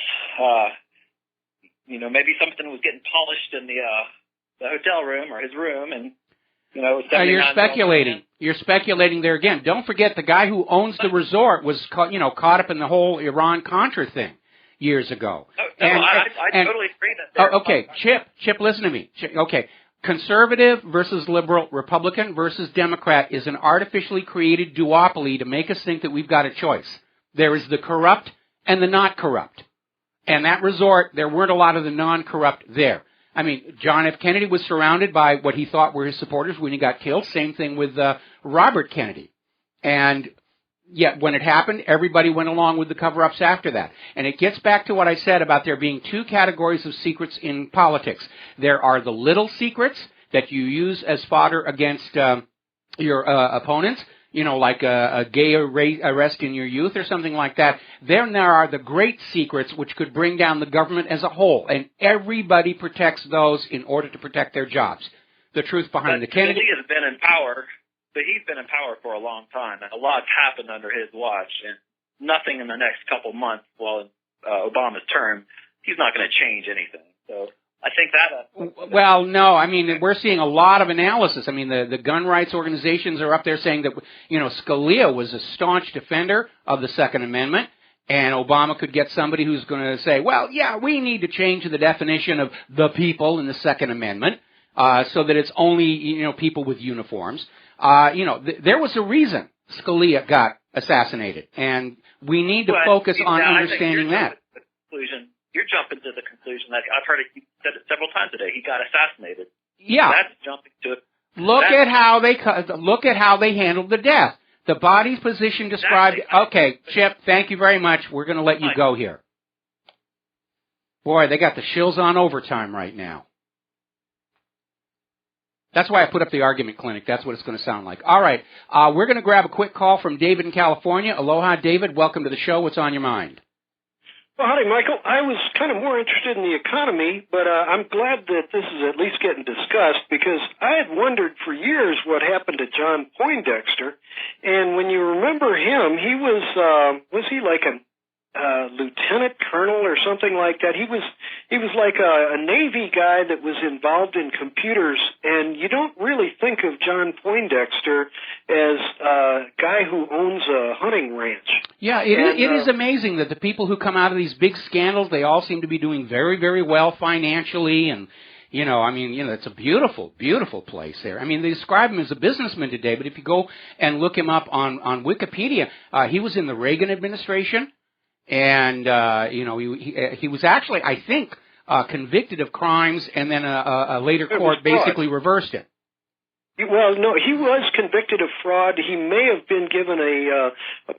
Speaker 10: maybe something was getting polished in the hotel room or his room, and
Speaker 2: you're speculating. You're speculating there again. Don't forget the guy who owns the resort was caught up in the whole Iran-Contra thing years ago.
Speaker 10: I totally agree that.
Speaker 2: Okay, Chip, listen to me. Okay. Conservative versus liberal, Republican versus Democrat is an artificially created duopoly to make us think that we've got a choice. There is the corrupt and the not corrupt. And that resort, there weren't a lot of the non-corrupt there. I mean, John F. Kennedy was surrounded by what he thought were his supporters when he got killed. Same thing with Robert Kennedy. And yet, when it happened, everybody went along with the cover-ups after that. And it gets back to what I said about there being 2 categories of secrets in politics. There are the little secrets that you use as fodder against your opponents, like a gay arrest in your youth or something like that. Then there are the great secrets which could bring down the government as a whole. And everybody protects those in order to protect their jobs. The truth behind the Kennedy...
Speaker 10: He has been in power. But he's been in power for a long time, and a lot's happened under his watch. And nothing in the next couple months while Obama's term, he's not going to change anything. So I think that...
Speaker 2: Well, no, I mean, we're seeing a lot of analysis. I mean, the gun rights organizations are up there saying that, Scalia was a staunch defender of the Second Amendment, and Obama could get somebody who's going to say, well, yeah, we need to change the definition of the people in the Second Amendment so that it's only, people with uniforms. There was a reason Scalia got assassinated, and we need to focus on understanding that.
Speaker 10: You're jumping to the conclusion that I've heard you said it several times today. He got assassinated.
Speaker 2: Yeah.
Speaker 10: That's jumping to it.
Speaker 2: Look at how they handled the death. The body's position described. Exactly. Okay, Chip. Thank you very much. We're going to let you go here. Boy, they got the shills on overtime right now. That's why I put up the argument clinic. That's what it's going to sound like. All right. We're going to grab a quick call from David in California. Aloha, David. Welcome to the show. What's on your mind?
Speaker 11: Well, howdy, Michael. I was kind of more interested in the economy, but I'm glad that this is at least getting discussed because I had wondered for years what happened to John Poindexter. And when you remember him, he was he like a lieutenant colonel or something like that? He was like a Navy guy that was involved in computers, and you don't really think of John Poindexter as a guy who owns a hunting ranch.
Speaker 2: Yeah, it is amazing that the people who come out of these big scandals, they all seem to be doing very, very well financially, and it's a beautiful, beautiful place there. I mean, they describe him as a businessman today, but if you go and look him up on Wikipedia, he was in the Reagan administration. And, he was actually, I think, convicted of crimes, and then a later court basically reversed it.
Speaker 11: Well, no, he was convicted of fraud. He may have been given a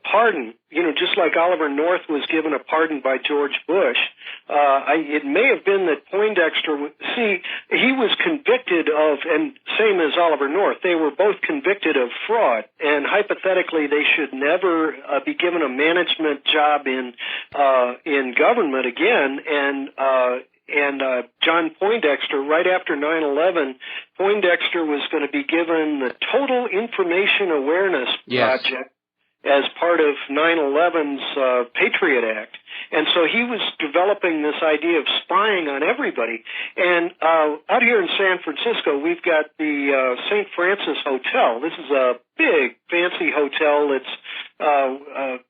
Speaker 11: pardon, just like Oliver North was given a pardon by George Bush. It may have been that Poindexter, he was convicted of, and same as Oliver North, they were both convicted of fraud, and hypothetically they should never be given a management job in government again, and John Poindexter, right after 9/11, Poindexter was going to be given the Total Information Awareness Project as part of 9/11's Patriot Act. And so he was developing this idea of spying on everybody. And out here in San Francisco, we've got the St. Francis Hotel. This is a big, fancy hotel that's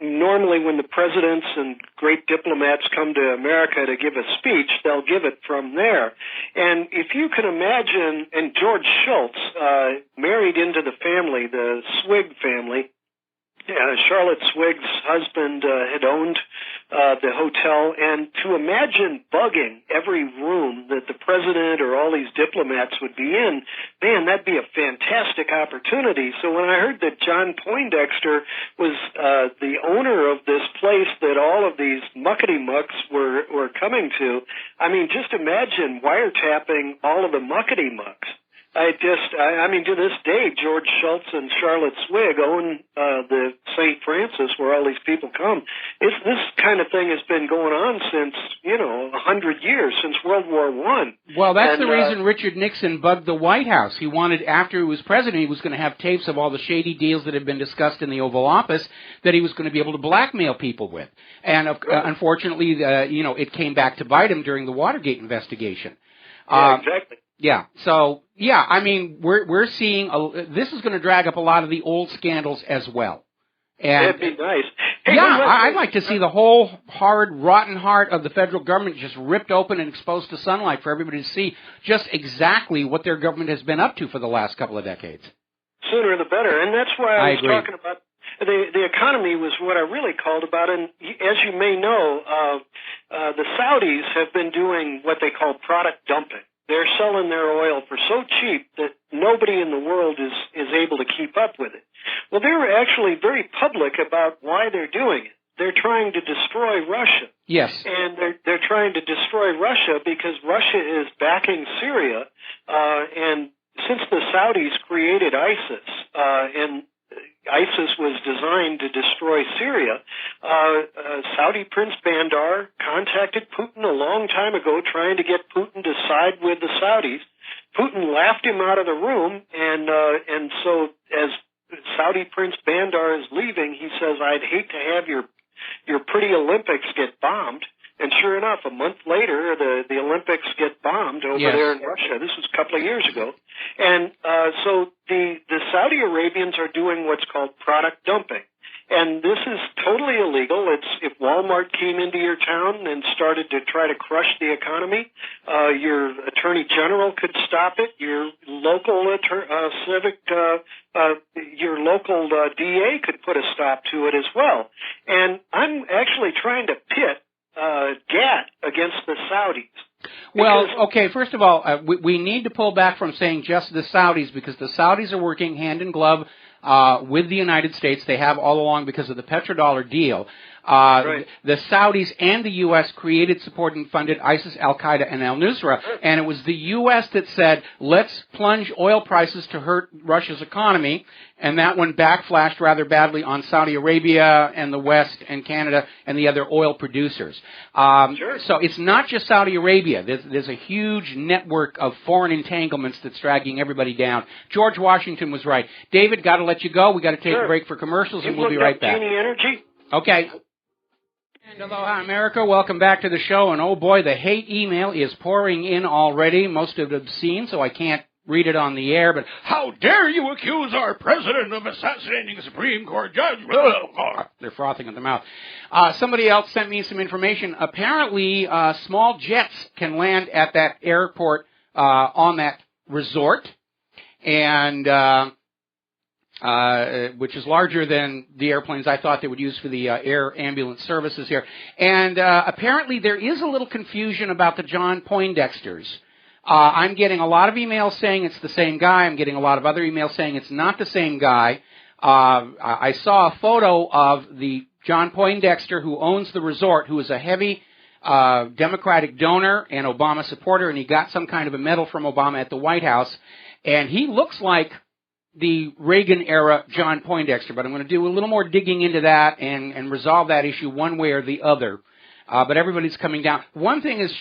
Speaker 11: normally when the presidents and great diplomats come to America to give a speech, they'll give it from there. And if you can imagine, and George Shultz married into the family, the Swig family. Charlotte Swig's husband had owned the hotel, and to imagine bugging every room that the president or all these diplomats would be in, man, that'd be a fantastic opportunity. So when I heard that John Poindexter was the owner of this place that all of these muckety-mucks were coming to, I mean, just imagine wiretapping all of the muckety-mucks. To this day, George Shultz and Charlotte Swig own the St. Francis where all these people come. This kind of thing has been going on since, 100 years, since World War I.
Speaker 2: Well, that's the reason Richard Nixon bugged the White House. He wanted, after he was president, he was going to have tapes of all the shady deals that had been discussed in the Oval Office that he was going to be able to blackmail people with. And unfortunately, it came back to bite him during the Watergate investigation.
Speaker 11: Yeah, exactly.
Speaker 2: Yeah. So, I mean, we're seeing this is going to drag up a lot of the old scandals as well. And
Speaker 11: that'd be nice. Hey,
Speaker 2: I'd like to see the whole hard, rotten heart of the federal government just ripped open and exposed to sunlight for everybody to see just exactly what their government has been up to for the last couple of decades.
Speaker 11: Sooner the better. And that's why I was
Speaker 2: agree.
Speaker 11: talking about the economy was what I really called about. And as you may know, the Saudis have been doing what they call product dumping. They're selling their oil for so cheap that nobody in the world is able to keep up with it. Well, they were actually very public about why they're doing it. They're trying to destroy Russia.
Speaker 2: Yes.
Speaker 11: And they're trying to destroy Russia because Russia is backing Syria. And since the Saudis created ISIS, and ISIS was designed to destroy Syria, Saudi Prince Bandar contacted Putin a long time ago trying to get Putin to side with the Saudis. Putin laughed him out of the room, and so as Saudi Prince Bandar is leaving, he says, I'd hate to have your pretty Olympics get bombed. And sure enough, a month later, the Olympics get bombed over there in Russia. This was a couple of years ago. And so the Saudi Arabians are doing what's called product dumping. And this is totally illegal. If Walmart came into your town and started to try to crush the economy, your attorney general could stop it. Your local your local DA could put a stop to it as well. And I'm actually trying to pit GATT against the Saudis.
Speaker 2: Well, okay, first of all, we need to pull back from saying just the Saudis, because the Saudis are working hand in glove with the United States. They have all along because of the petrodollar deal.
Speaker 11: Right.
Speaker 2: The Saudis and the U.S. created, supported, and funded ISIS, Al-Qaeda, and al-Nusra, and it was the U.S. that said, let's plunge oil prices to hurt Russia's economy, and that one backflashed rather badly on Saudi Arabia and the West and Canada and the other oil producers. So it's not just Saudi Arabia. There's a huge network of foreign entanglements that's dragging everybody down. George Washington was right. David, got to let you go. We got to take a break for commercials, and we'll be right back.
Speaker 11: Genie Energy?
Speaker 2: Okay. And aloha, America. Welcome back to the show. And oh boy, the hate email is pouring in already. Most of it obscene, so I can't read it on the air. But how dare you accuse our president of assassinating a Supreme Court judge? They're frothing at the mouth. Somebody else sent me some information. Apparently, small jets can land at that airport on that resort, and which is larger than the airplanes I thought they would use for the air ambulance services here. And apparently there is a little confusion about the John Poindexters. I'm getting a lot of emails saying it's the same guy. I'm getting a lot of other emails saying it's not the same guy. I saw a photo of the John Poindexter who owns the resort, who is a heavy Democratic donor and Obama supporter, and he got some kind of a medal from Obama at the White House. And he looks like the Reagan-era John Poindexter, but I'm going to do a little more digging into that and resolve that issue one way or the other. But everybody's coming down. One thing is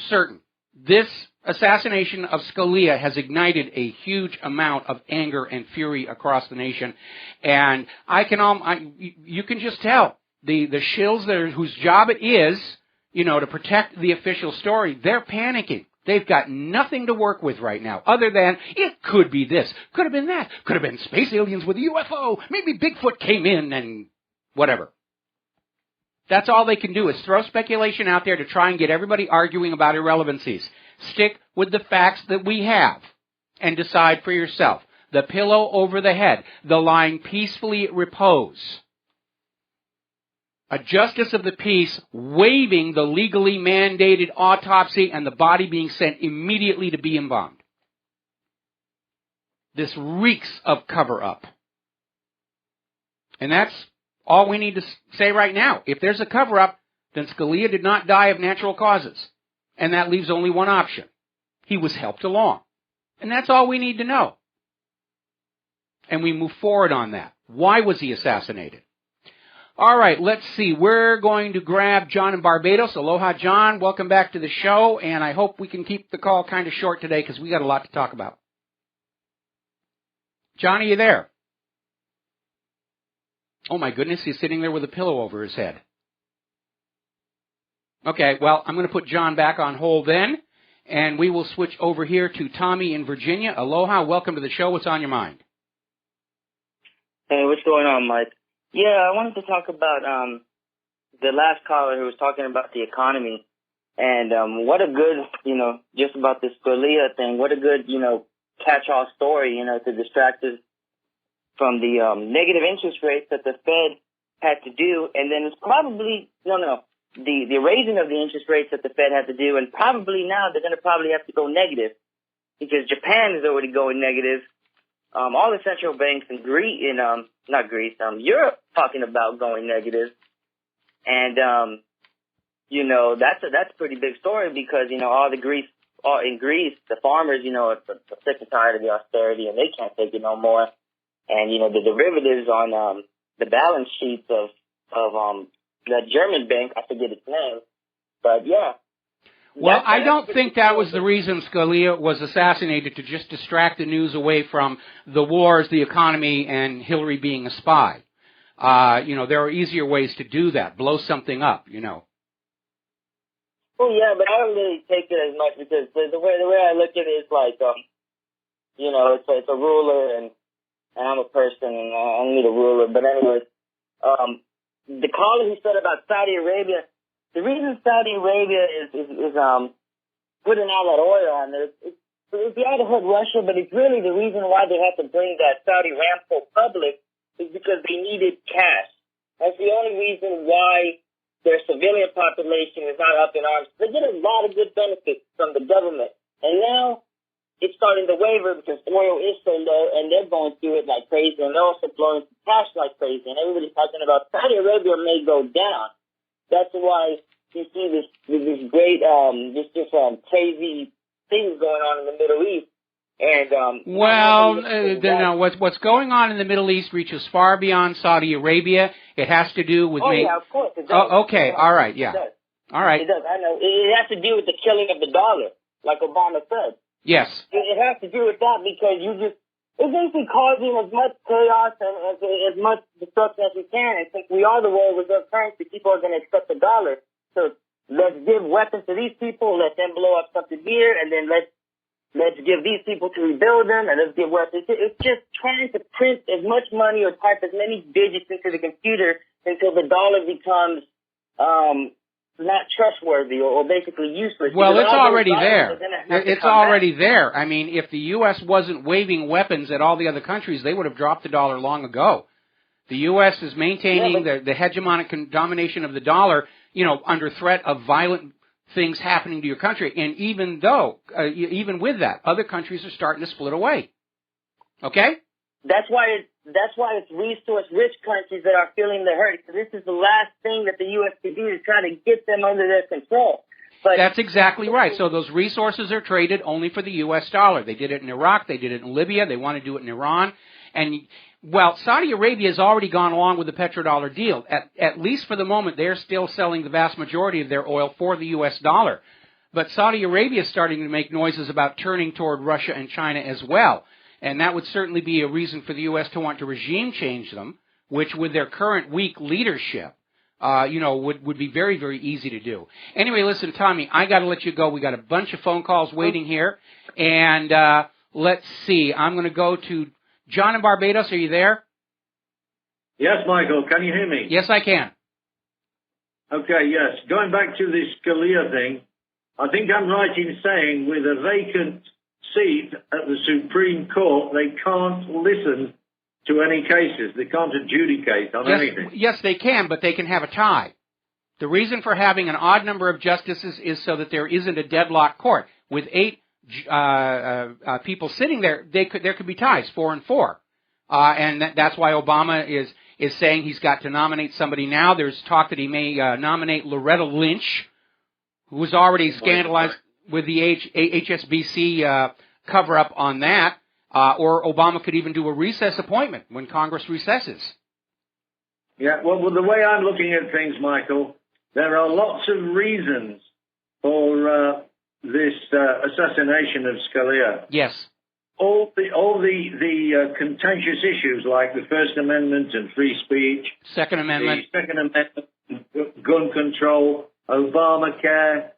Speaker 2: certain. This assassination of Scalia has ignited a huge amount of anger and fury across the nation. And you can just tell the shills there whose job it is, to protect the official story, they're panicking. They've got nothing to work with right now other than it could be this, could have been that, could have been space aliens with a UFO, maybe Bigfoot came in and whatever. That's all they can do is throw speculation out there to try and get everybody arguing about irrelevancies. Stick with the facts that we have and decide for yourself. The pillow over the head, the lying peacefully at repose. A justice of the peace waiving the legally mandated autopsy and the body being sent immediately to be embalmed. This reeks of cover-up. And that's all we need to say right now. If there's a cover-up, then Scalia did not die of natural causes. And that leaves only one option. He was helped along. And that's all we need to know. And we move forward on that. Why was he assassinated? All right, let's see. We're going to grab John in Barbados. Aloha, John. Welcome back to the show, and I hope we can keep the call kind of short today because we got a lot to talk about. John, are you there? Oh, my goodness, he's sitting there with a pillow over his head. Okay, well, I'm going to put John back on hold then, and we will switch over here to Tommy in Virginia. Aloha, welcome to the show. What's on your mind?
Speaker 12: Hey, what's going on, Mike? Yeah, I wanted to talk about the last caller who was talking about the economy and what a good, just about this Scalia thing, what a good, catch-all story, to distract us from the negative interest rates that the Fed had to do. And then it's probably, the raising of the interest rates that the Fed had to do, and probably now they're going to probably have to go negative because Japan is already going negative. All the central banks in Europe talking about going negative. And, that's a pretty big story because, in Greece, the farmers, are sick and tired of the austerity and they can't take it no more. And, the derivatives on, the balance sheets of the German bank, I forget its name, but yeah.
Speaker 2: Well, I don't think that was the reason Scalia was assassinated, to just distract the news away from the wars, the economy, and Hillary being a spy. There are easier ways to do that. Blow something up,
Speaker 12: Well, yeah, but I don't really take it as much because the way I look at it is like, it's a ruler and I'm a person and I need a ruler. But anyways, the caller who said about Saudi Arabia, the reason Saudi Arabia is putting all that oil on there, it's yeah, to hurt Russia, but it's really the reason why they have to bring that Saudi Aramco public is because they needed cash. That's the only reason why their civilian population is not up in arms. They get a lot of good benefits from the government. And now it's starting to waver because oil is so low and they're going through it like crazy and they're also blowing cash like crazy. And everybody's talking about Saudi Arabia may go down. That's why you see this great, crazy things going on in the Middle East. And
Speaker 2: what's going on in the Middle East reaches far beyond Saudi Arabia. It has to do with.
Speaker 12: Yeah, of course it does.
Speaker 2: Oh, okay, all right, yeah,
Speaker 12: it does.
Speaker 2: All right.
Speaker 12: It does. I know. It has to do with the killing of the dollar, like Obama said.
Speaker 2: Yes.
Speaker 12: It has to do with that because it's basically causing as much chaos and as much destruction as we can. And since we are the world reserve currency, people are going to accept the dollar. So let's give weapons to these people, let them blow up something here, and then let's give these people to rebuild them, and let's give weapons. It's just trying to print as much money or type as many digits into the computer until the dollar becomes not trustworthy or basically useless.
Speaker 2: Well, it's already there. It's already there. I mean, if the U.S. wasn't waving weapons at all the other countries, they would have dropped the dollar long ago. The U.S. is maintaining the hegemonic domination of the dollar, under threat of violent things happening to your country. And even with that, other countries are starting to split away. Okay?
Speaker 12: That's why it's resource-rich countries that are feeling the hurt. Because this is the last thing that the U.S. can do to try to get them under their control. But
Speaker 2: that's exactly right. So those resources are traded only for the U.S. dollar. They did it in Iraq. They did it in Libya. They want to do it in Iran. And, Saudi Arabia has already gone along with the petrodollar deal. At least for the moment, they're still selling the vast majority of their oil for the U.S. dollar. But Saudi Arabia is starting to make noises about turning toward Russia and China as well. And that would certainly be a reason for the U.S. to want to regime change them, which with their current weak leadership, would be very, very easy to do. Anyway, listen, Tommy, I got to let you go. We got a bunch of phone calls waiting here. And let's see. I'm going to go to John in Barbados. Are you there?
Speaker 13: Yes, Michael. Can you hear me?
Speaker 2: Yes, I can.
Speaker 13: Okay, yes. Going back to this Scalia thing, I think I'm right in saying with a vacant seat at the Supreme Court, they can't listen to any cases. They can't adjudicate on anything.
Speaker 2: Yes, they can, but they can have a tie. The reason for having an odd number of justices is so that there isn't a deadlock court. With 8 people sitting there, there could be ties, 4 and 4. And that's why Obama is saying he's got to nominate somebody now. There's talk that he may nominate Loretta Lynch, who was already scandalized with the HSBC cover-up on that. Or Obama could even do a recess appointment when Congress recesses.
Speaker 13: Yeah, well, the way I'm looking at things, Michael, there are lots of reasons for this assassination of Scalia.
Speaker 2: Yes.
Speaker 13: All the contentious issues like the First Amendment and free speech,
Speaker 2: Second Amendment,
Speaker 13: gun control, Obamacare,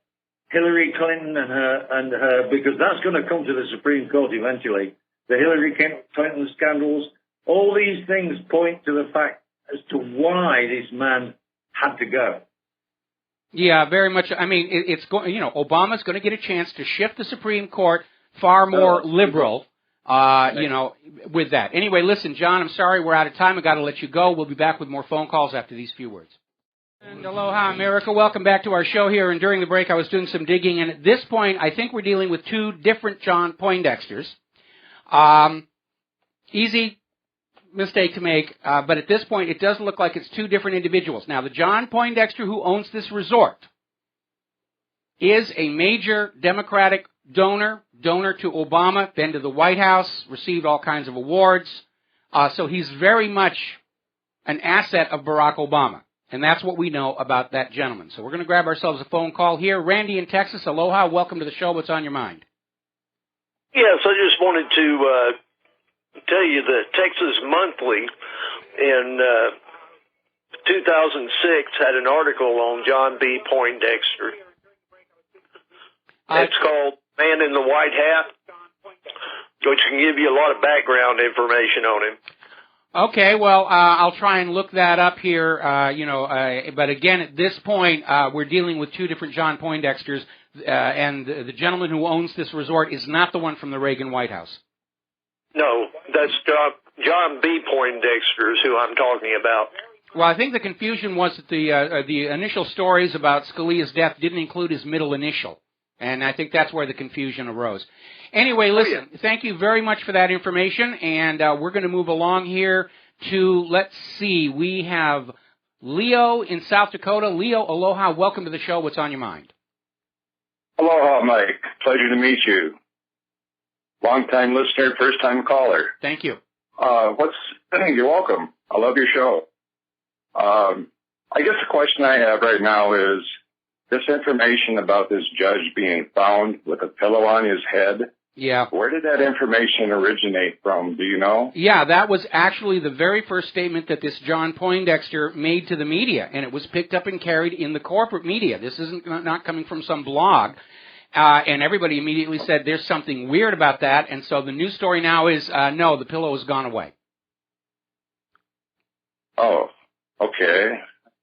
Speaker 13: Hillary Clinton and her, because that's going to come to the Supreme Court eventually. The Hillary Clinton scandals, all these things point to the fact as to why this man had to go.
Speaker 2: Yeah, very much. I mean, it's going. Obama's going to get a chance to shift the Supreme Court far more liberal. With that. Anyway, listen, John. I'm sorry we're out of time. I got to let you go. We'll be back with more phone calls after these few words. And aloha, America. Welcome back to our show here. And during the break, I was doing some digging, and at this point, I think we're dealing with 2 different John Poindexters. Easy mistake to make, but at this point, it does look like it's 2 different individuals. Now, the John Poindexter who owns this resort is a major Democratic donor to Obama, been to the White House, received all kinds of awards. So he's very much an asset of Barack Obama. And that's what we know about that gentleman. So we're going to grab ourselves a phone call here. Randy in Texas, aloha. Welcome to the show. What's on your mind?
Speaker 14: Yes, I just wanted to tell you that Texas Monthly in 2006 had an article on John B. Poindexter. It's called Man in the White Hat, which can give you a lot of background information on him.
Speaker 2: Okay, well, I'll try and look that up here, but again, at this point, we're dealing with two different John Poindexters, and the gentleman who owns this resort is not the one from the Reagan White House.
Speaker 14: No, that's John B. Poindexter is who I'm talking about.
Speaker 2: Well, I think the confusion was that the initial stories about Scalia's death didn't include his middle initial, and I think that's where the confusion arose. Anyway, listen, thank you very much for that information, and we're going to move along here to, let's see, we have Leo in South Dakota. Leo, aloha, welcome to the show. What's on your mind?
Speaker 15: Aloha, Mike. Pleasure to meet you. Long-time listener, first-time caller.
Speaker 2: Thank you.
Speaker 15: You're welcome. I love your show. I guess the question I have right now is this information about this judge being found with a pillow on his head.
Speaker 2: Yeah.
Speaker 15: Where did that information originate from? Do you know?
Speaker 2: Yeah, that was actually the very first statement that this John Poindexter made to the media, and it was picked up and carried in the corporate media. This isn't not coming from some blog. And everybody immediately said there's something weird about that, and so the news story now is, no, the pillow has gone away.
Speaker 15: Oh, okay.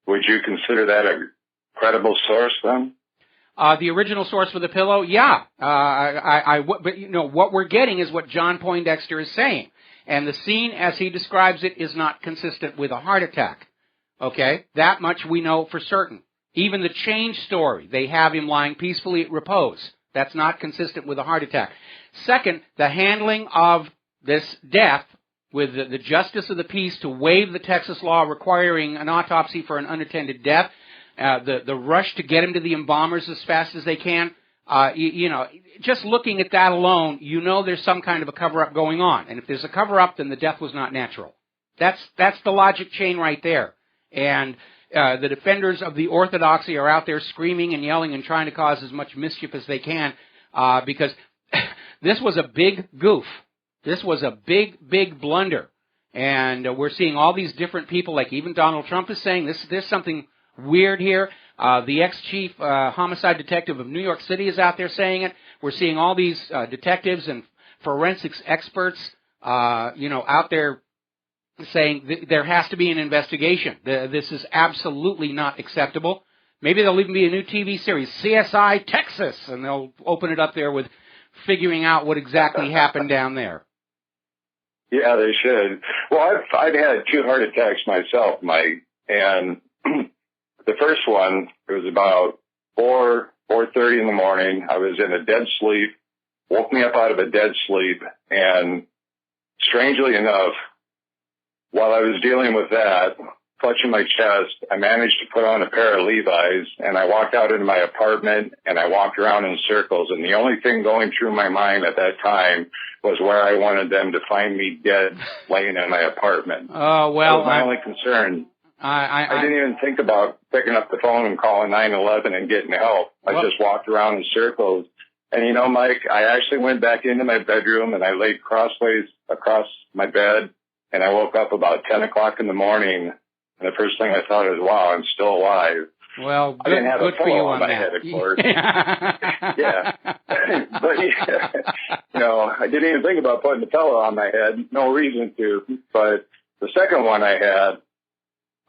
Speaker 15: Would you consider that a credible source then?
Speaker 2: The original source for the pillow, yeah. But you know, what we're getting is what John Poindexter is saying. And the scene, as he describes it, is not consistent with a heart attack. Okay? That much we know for certain. Even the change story, they have him lying peacefully at repose. That's not consistent with a heart attack. Second, the handling of this death with the justice of the peace to waive the Texas law requiring an autopsy for an unattended death, the rush to get him to the embalmers as fast as they can, just looking at that alone, you know there's some kind of a cover-up going on. And if there's a cover-up, then the death was not natural. That's the logic chain right there. And the defenders of the orthodoxy are out there screaming and yelling and trying to cause as much mischief as they can because this was a big goof. This was a big, big blunder. And we're seeing all these different people, like even Donald Trump is saying, there's something weird here. The ex-chief homicide detective of New York City is out there saying it. We're seeing all these detectives and forensics experts, out there saying there has to be an investigation. This is absolutely not acceptable. Maybe there'll even be a new TV series, CSI Texas, and they'll open it up there with figuring out what exactly happened down there.
Speaker 15: Yeah, they should. Well, I've had 2 heart attacks myself, Mike, and the first one, it was about 4:30 in the morning. I was in a dead sleep, woke me up out of a dead sleep, and strangely enough, while I was dealing with that, clutching my chest, I managed to put on a pair of Levi's, and I walked out into my apartment, and I walked around in circles, and the only thing going through my mind at that time was where I wanted them to find me dead laying in my apartment.
Speaker 2: Oh, well.
Speaker 15: That was my only concern. I didn't even think about picking up the phone and calling 911 and getting help. I just walked around in circles. And, Mike, I actually went back into my bedroom, and I laid crossways across my bed, and I woke up about 10 o'clock in the morning, and the first thing I thought was, wow, I'm still alive.
Speaker 2: Well,
Speaker 15: I didn't have
Speaker 2: good
Speaker 15: a
Speaker 2: for you
Speaker 15: pillow
Speaker 2: on
Speaker 15: my
Speaker 2: that.
Speaker 15: head, of course. Yeah. But, I didn't even think about putting the pillow on my head. No reason to. But the second one I had,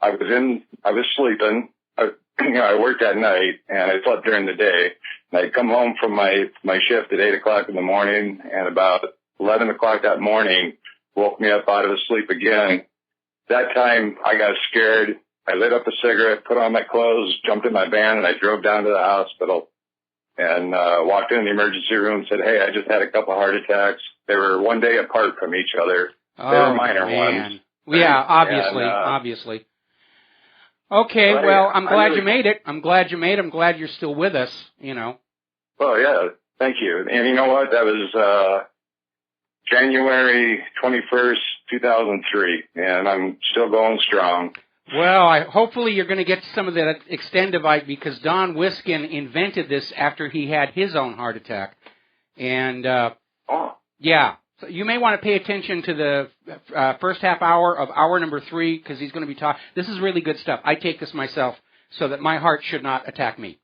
Speaker 15: I was sleeping. I worked at night, and I slept during the day. And I'd come home from my shift at 8 o'clock in the morning, and about 11 o'clock that morning woke me up out of the sleep again. That time, I got scared. I lit up a cigarette, put on my clothes, jumped in my van, and I drove down to the hospital and walked in the emergency room and said, hey, I just had a couple heart attacks. They were one day apart from each other. They were minor ones.
Speaker 2: Yeah, obviously. Okay, well, I'm glad you made it. I'm glad you're still with us,
Speaker 15: Well, yeah, thank you. And you know what? That was January 21st, 2003, and I'm still going strong.
Speaker 2: Well, hopefully you're going to get some of that Extendivite, because Don Wiskin invented this after he had his own heart attack. And, yeah, so you may want to pay attention to the first half hour of hour number 3, because he's going to be talking. This is really good stuff. I take this myself so that my heart should not attack me.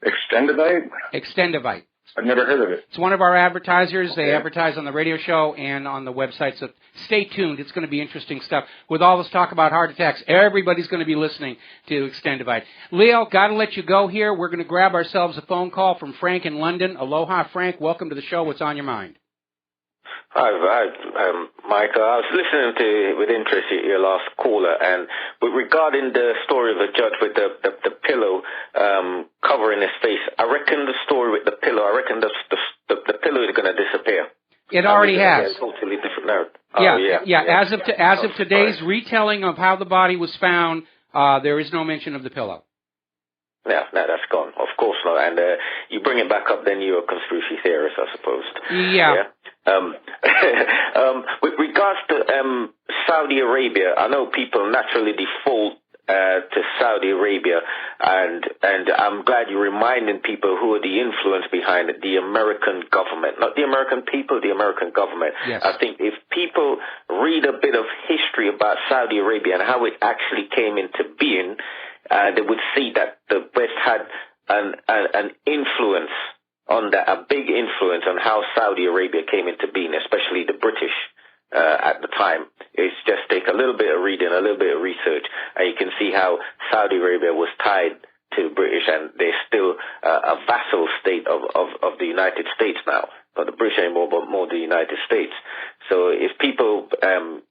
Speaker 15: Extendivite?
Speaker 2: Extendivite.
Speaker 15: I've never heard of it.
Speaker 2: It's one of our advertisers. Okay. They advertise on the radio show and on the website, so stay tuned. It's going to be interesting stuff. With all this talk about heart attacks, everybody's going to be listening to Extendivite. Leo, got to let you go here. We're going to grab ourselves a phone call from Frank in London. Aloha, Frank. Welcome to the show. What's on your mind?
Speaker 16: Hi, Michael. I was listening to with interest your last caller, and regarding the story of the judge with the pillow covering his face, I reckon the story with the pillow, I reckon the pillow is going to disappear.
Speaker 2: It already has.
Speaker 16: Totally different narrative.
Speaker 2: Yeah. As of today's retelling of how the body was found, there is no mention of the pillow.
Speaker 16: No, that's gone. Of course not. And you bring it back up, then you're a conspiracy theorist, I suppose.
Speaker 2: Yeah.
Speaker 16: With regards to Saudi Arabia, I know people naturally default to Saudi Arabia, and I'm glad you're reminding people who are the influence behind it, the American government, not the American people, the American government.
Speaker 2: Yes.
Speaker 16: I think if people read a bit of history about Saudi Arabia and how it actually came into being, they would see that the West had an influence on that, a big influence on how Saudi Arabia came into being, especially the British at the time. It's just take a little bit of reading, a little bit of research, and you can see how Saudi Arabia was tied to the British, and they're still a vassal state of the United States now. Not the British anymore, but more the United States. So if people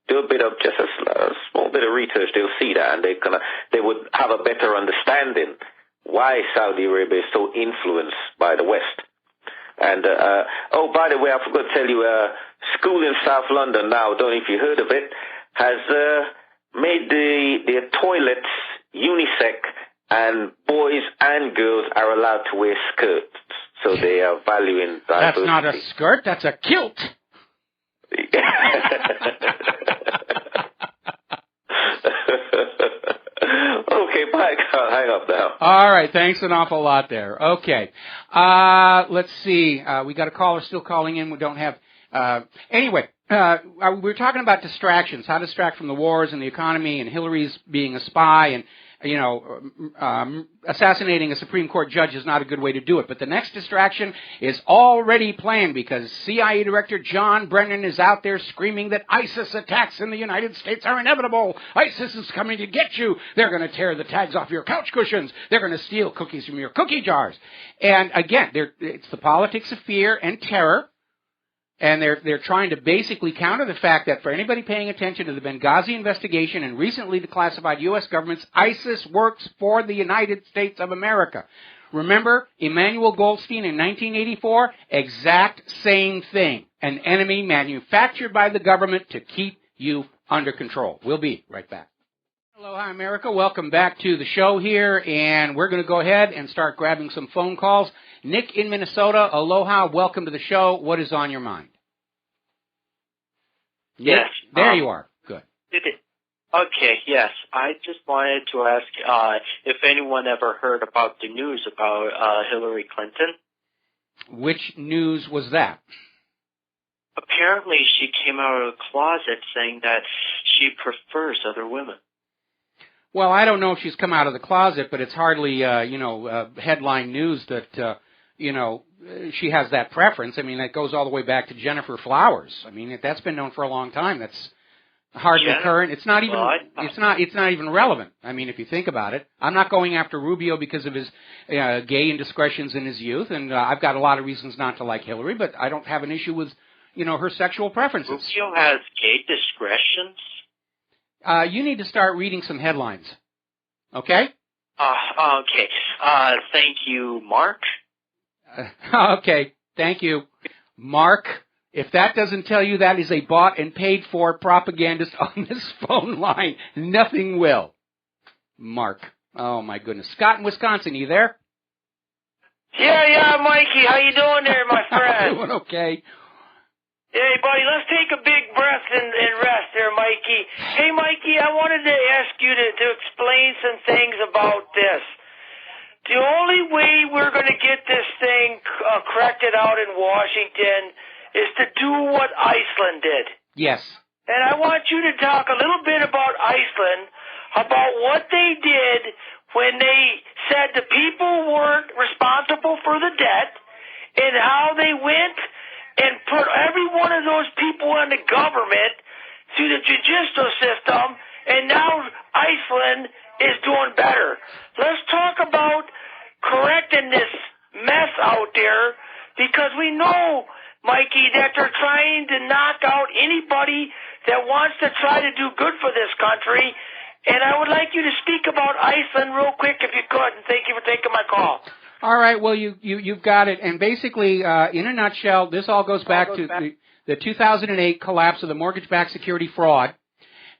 Speaker 16: do a bit of just a small bit of research, they'll see that, and they would have a better understanding why Saudi Arabia is so influenced by the West. And by the way, I forgot to tell you, school in South London now, don't know if you heard of it, has made their toilets unisex, and boys and girls are allowed to wear skirts. So they are valuing diversity.
Speaker 2: That's not a skirt, that's a kilt.
Speaker 16: Okay, bye. I'll hang up now.
Speaker 2: All right, thanks an awful lot there. Okay, let's see. We got a caller still calling in. We don't have. Anyway, we're talking about distractions. How to distract from the wars and the economy, and Hillary's being a spy, and assassinating a Supreme Court judge is not a good way to do it. But the next distraction is already planned, because CIA Director John Brennan is out there screaming that ISIS attacks in the United States are inevitable. ISIS is coming to get you. They're going to tear the tags off your couch cushions. They're going to steal cookies from your cookie jars. And again, it's the politics of fear and terror. And they're trying to basically counter the fact that for anybody paying attention to the Benghazi investigation and recently declassified U.S. governments, ISIS works for the United States of America. Remember Emmanuel Goldstein in 1984? Exact same thing. An enemy manufactured by the government to keep you under control. We'll be right back. Aloha, America. Welcome back to the show here, and we're going to go ahead and start grabbing some phone calls. Nick in Minnesota, aloha, welcome to the show. What is on your mind? Nick,
Speaker 17: yes.
Speaker 2: There you are. Good.
Speaker 17: Okay, yes. I just wanted to ask if anyone ever heard about the news about Hillary Clinton.
Speaker 2: Which news was that?
Speaker 17: Apparently she came out of the closet saying that she prefers other women.
Speaker 2: Well, I don't know if she's come out of the closet, but it's hardly, headline news that, she has that preference. I mean, that goes all the way back to Jennifer Flowers. I mean, that's been known for a long time. That's hardly current. It's not even, it's not even relevant. I mean, if you think about it, I'm not going after Rubio because of his gay indiscretions in his youth, and I've got a lot of reasons not to like Hillary, but I don't have an issue with, her sexual preferences.
Speaker 17: Rubio has gay discretions?
Speaker 2: You need to start reading some headlines. Okay?
Speaker 17: Okay. Thank you, Mark.
Speaker 2: Okay. Thank you, Mark. If that doesn't tell you that is a bought and paid for propagandist on this phone line, nothing will. Mark. Oh, my goodness. Scott in Wisconsin, you there?
Speaker 18: Yeah, Mikey. How you doing there, my friend?
Speaker 2: Doing okay.
Speaker 18: Hey, buddy, let's take a big breath and rest there, Mikey. Hey, Mikey, I wanted to ask you to explain some things about this. The only way we're going to get this thing corrected out in Washington is to do what Iceland did.
Speaker 2: Yes.
Speaker 18: And I want you to talk a little bit about Iceland, about what they did when they said the people weren't responsible for the debt, and how they went and put every one of those people in the government through the judicial system, and now Iceland is doing better. Let's talk about correcting this mess out there, because we know, Mikey, that they're trying to knock out anybody that wants to try to do good for this country. And I would like you to speak about Iceland real quick if you could, and thank you for taking my call.
Speaker 2: All right, well, you've got it. And basically, in a nutshell, this all goes back to the 2008 collapse of the mortgage-backed security fraud.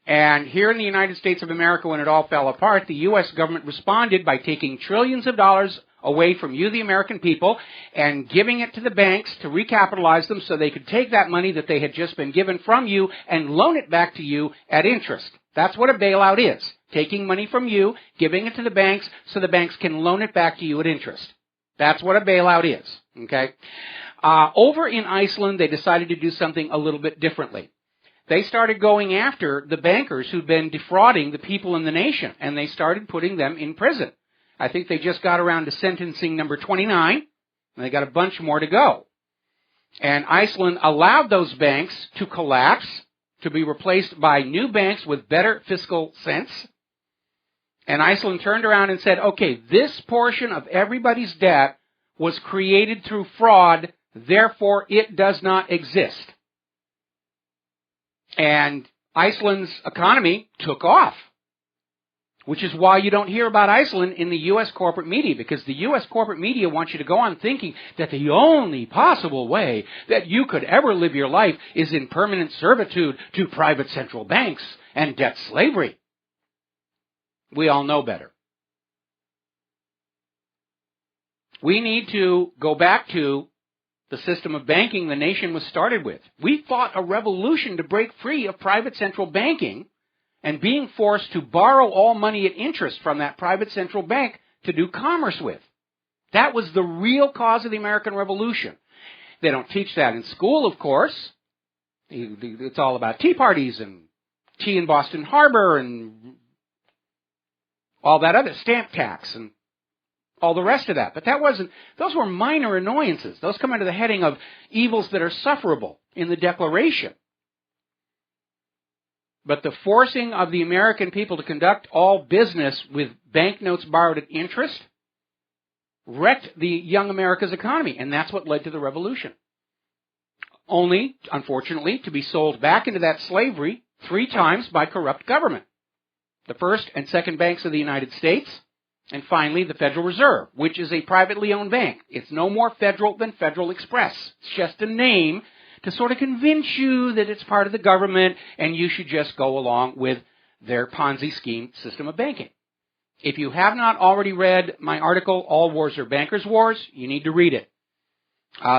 Speaker 2: And here in the United States of America, when it all fell apart, the U.S. government responded by taking trillions of dollars away from you, the American people, and giving it to the banks to recapitalize them so they could take that money that they had just been given from you and loan it back to you at interest. That's what a bailout is. Taking money from you, giving it to the banks so the banks can loan it back to you at interest. That's what a bailout is. Okay? Over in Iceland, they decided to do something a little bit differently. They started going after the bankers who'd been defrauding the people in the nation, and they started putting them in prison. I think they just got around to sentencing number 29, and they got a bunch more to go. And Iceland allowed those banks to collapse, to be replaced by new banks with better fiscal sense. And Iceland turned around and said, okay, this portion of everybody's debt was created through fraud, therefore it does not exist. And Iceland's economy took off, which is why you don't hear about Iceland in the U.S. corporate media, because the U.S. corporate media wants you to go on thinking that the only possible way that you could ever live your life is in permanent servitude to private central banks and debt slavery. We all know better. We need to go back to the system of banking the nation was started with. We fought a revolution to break free of private central banking and being forced to borrow all money at interest from that private central bank to do commerce with. That was the real cause of the American Revolution. They don't teach that in school, of course. It's all about tea parties and tea in Boston Harbor and all that other stamp tax and all the rest of that. But those were minor annoyances. Those come under the heading of evils that are sufferable in the Declaration. But the forcing of the American people to conduct all business with banknotes borrowed at interest wrecked the young America's economy, and that's what led to the revolution. Only, unfortunately, to be sold back into that slavery 3 times by corrupt government. The first and second banks of the United States, and finally the Federal Reserve, which is a privately owned bank. It's no more federal than Federal Express. It's just a name to sort of convince you that it's part of the government and you should just go along with their Ponzi scheme system of banking. If you have not already read my article, All Wars Are Bankers' Wars, you need to read it.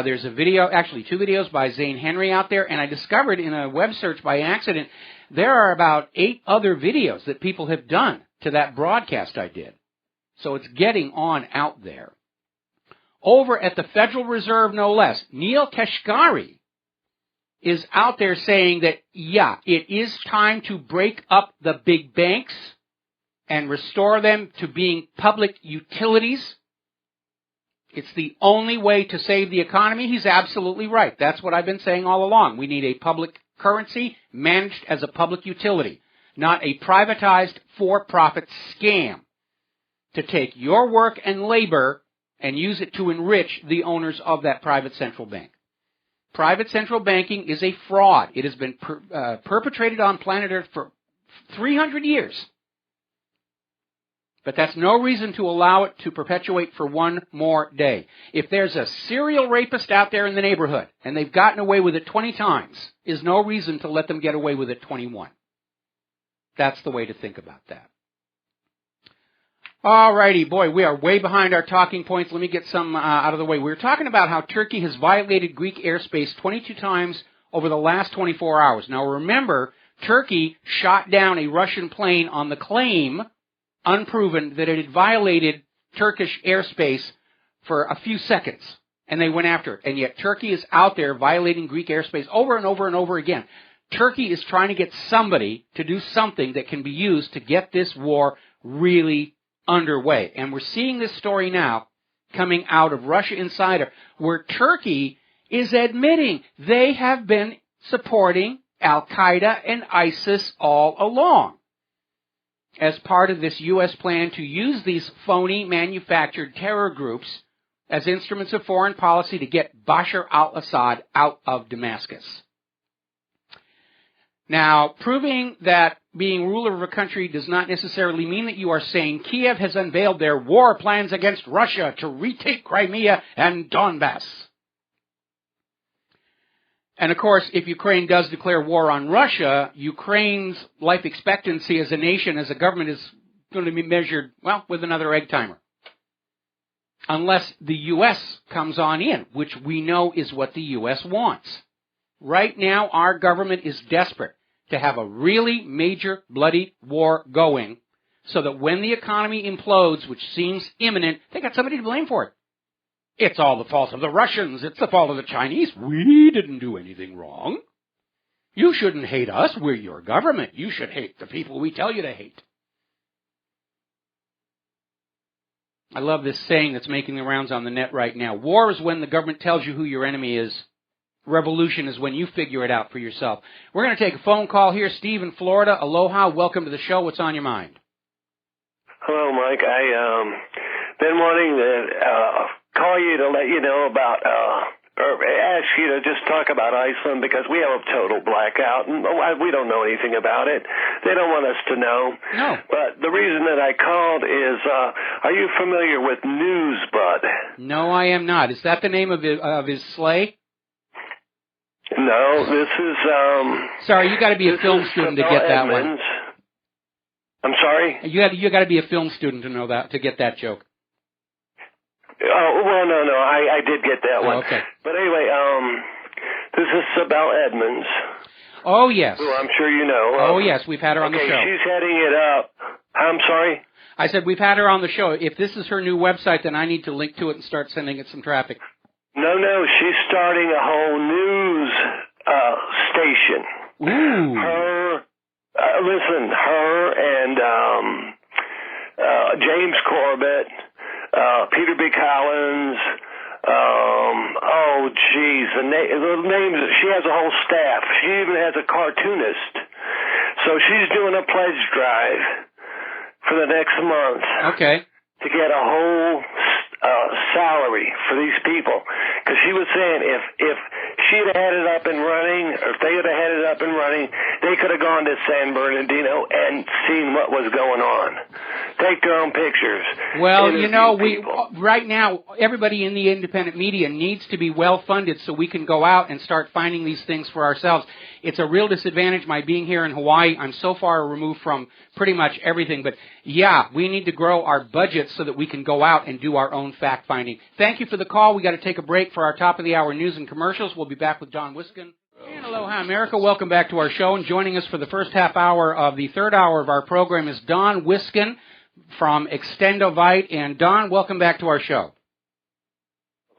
Speaker 2: There's a video, actually 2 videos by Zane Henry out there, and I discovered in a web search by accident, there are about 8 other videos that people have done to that broadcast I did. So it's getting on out there. Over at the Federal Reserve, no less, Neil Kashkari is out there saying that, yeah, it is time to break up the big banks and restore them to being public utilities. It's the only way to save the economy. He's absolutely right. That's what I've been saying all along. We need a public currency managed as a public utility, not a privatized for-profit scam to take your work and labor and use it to enrich the owners of that private central bank. Private central banking is a fraud. It has been perpetrated on planet Earth for 300 years. But that's no reason to allow it to perpetuate for one more day. If there's a serial rapist out there in the neighborhood and they've gotten away with it 20 times, is no reason to let them get away with it 21. That's the way to think about that. All righty, boy, we are way behind our talking points. Let me get some out of the way. We were talking about how Turkey has violated Greek airspace 22 times over the last 24 hours. Now, remember, Turkey shot down a Russian plane on the claim, unproven, that it had violated Turkish airspace for a few seconds, and they went after it. And yet Turkey is out there violating Greek airspace over and over and over again. Turkey is trying to get somebody to do something that can be used to get this war really underway. And we're seeing this story now coming out of Russia Insider, where Turkey is admitting they have been supporting Al-Qaeda and ISIS all along as part of this U.S. plan to use these phony manufactured terror groups as instruments of foreign policy to get Bashar al-Assad out of Damascus. Now, proving that being ruler of a country does not necessarily mean that you are saying Kiev has unveiled their war plans against Russia to retake Crimea and Donbass. And, of course, if Ukraine does declare war on Russia, Ukraine's life expectancy as a nation, as a government, is going to be measured, well, with another egg timer. Unless the U.S. comes on in, which we know is what the U.S. wants. Right now, our government is desperate to have a really major bloody war going so that when the economy implodes, which seems imminent, they got somebody to blame for it. It's all the fault of the Russians. It's the fault of the Chinese. We didn't do anything wrong. You shouldn't hate us. We're your government. You should hate the people we tell you to hate. I love this saying that's making the rounds on the net right now. War is when the government tells you who your enemy is. Revolution is when you figure it out for yourself. We're going to take a phone call here. Steve in Florida. Aloha. Welcome to the show. What's on your mind?
Speaker 19: Hello, Mike. I been wanting to call you to let you know about, or ask you to just talk about Iceland, because we have a total blackout and we don't know anything about it. They don't want us to know.
Speaker 2: No.
Speaker 19: But the reason that I called is, are you familiar with Newsbud?
Speaker 2: No, I am not. Is that the name of his sleigh?
Speaker 19: No, this is,
Speaker 2: Sorry, you got to be a film student to get that one.
Speaker 19: I'm sorry?
Speaker 2: You got to be a film student to know that, to get that joke.
Speaker 19: Oh, well, no, I did get that one.
Speaker 2: Okay.
Speaker 19: But anyway, this is Sibel Edmonds.
Speaker 2: Oh, yes.
Speaker 19: Who I'm sure you know.
Speaker 2: Oh, yes, we've had her on the show.
Speaker 19: She's heading it up. I'm sorry?
Speaker 2: I said we've had her on the show. If this is her new website, then I need to link to it and start sending it some traffic.
Speaker 19: No, she's starting a whole news station.
Speaker 2: Ooh.
Speaker 19: Her and James Corbett, Peter B. Collins, the names, she has a whole staff. She even has a cartoonist. So she's doing a pledge drive for the next month.
Speaker 2: Okay.
Speaker 19: To get a whole salary for these people. Because she was saying if she'd have had it up and running, or if they would have had it up and running, they could have gone to San Bernardino and seen what was going on. Take their own pictures.
Speaker 2: Well, right now, everybody in the independent media needs to be well funded so we can go out and start finding these things for ourselves. It's a real disadvantage, my being here in Hawaii. I'm so far removed from pretty much everything. But, yeah, we need to grow our budgets so that we can go out and do our own fact-finding. Thank you for the call. We got to take a break for our top-of-the-hour news and commercials. We'll be back with Don Wiskin. And aloha, America. Welcome back to our show. And joining us for the first half hour of the third hour of our program is Don Wiskin from Extendovite. And, Don, welcome back to our show.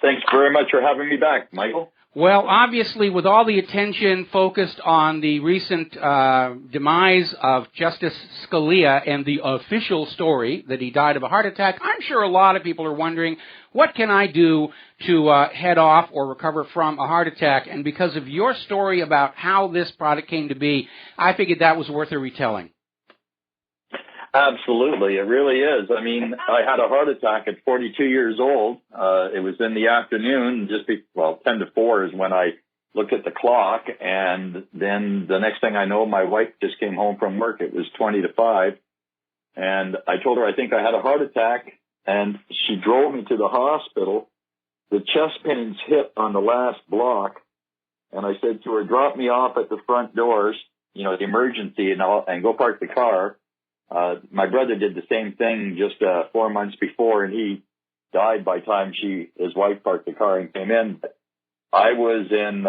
Speaker 20: Thanks very much for having me back, Michael.
Speaker 2: Well, obviously, with all the attention focused on the recent demise of Justice Scalia and the official story that he died of a heart attack, I'm sure a lot of people are wondering, what can I do to head off or recover from a heart attack? And because of your story about how this product came to be, I figured that was worth a retelling.
Speaker 20: Absolutely, it really is. I mean, I had a heart attack at 42 years old. It was in the afternoon, 10 to 4 is when I looked at the clock, and then the next thing I know, my wife just came home from work. It was 20 to 5, and I told her I think I had a heart attack, and she drove me to the hospital. The chest pains hit on the last block, and I said to her, drop me off at the front doors, the emergency, and go park the car. My brother did the same thing just 4 months before, and he died by the time his wife parked the car and came in. I was in,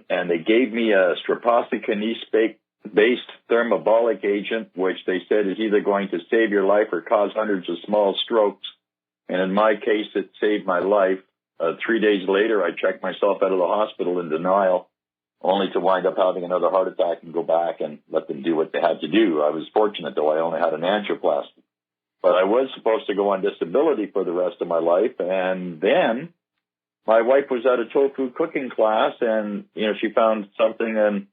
Speaker 20: and they gave me a stropoxykinase-based thermobolic agent, which they said is either going to save your life or cause hundreds of small strokes. And in my case, it saved my life. 3 days later, I checked myself out of the hospital in denial, only to wind up having another heart attack and go back and let them do what they had to do. I was fortunate, though. I only had an angioplasty. But I was supposed to go on disability for the rest of my life. And then my wife was at a tofu cooking class, and, she found something,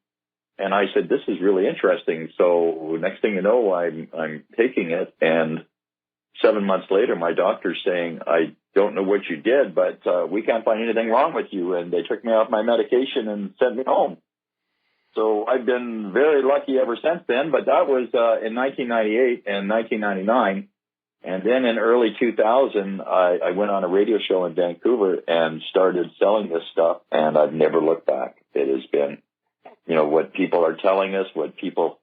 Speaker 20: and I said, this is really interesting. So next thing you know, I'm taking it, and 7 months later, my doctor's saying, I don't know what you did, but we can't find anything wrong with you. And they took me off my medication and sent me home. So I've been very lucky ever since then. But that was in 1998 and 1999. And then in early 2000, I went on a radio show in Vancouver and started selling this stuff. And I've never looked back. It has been, what people are telling us, what people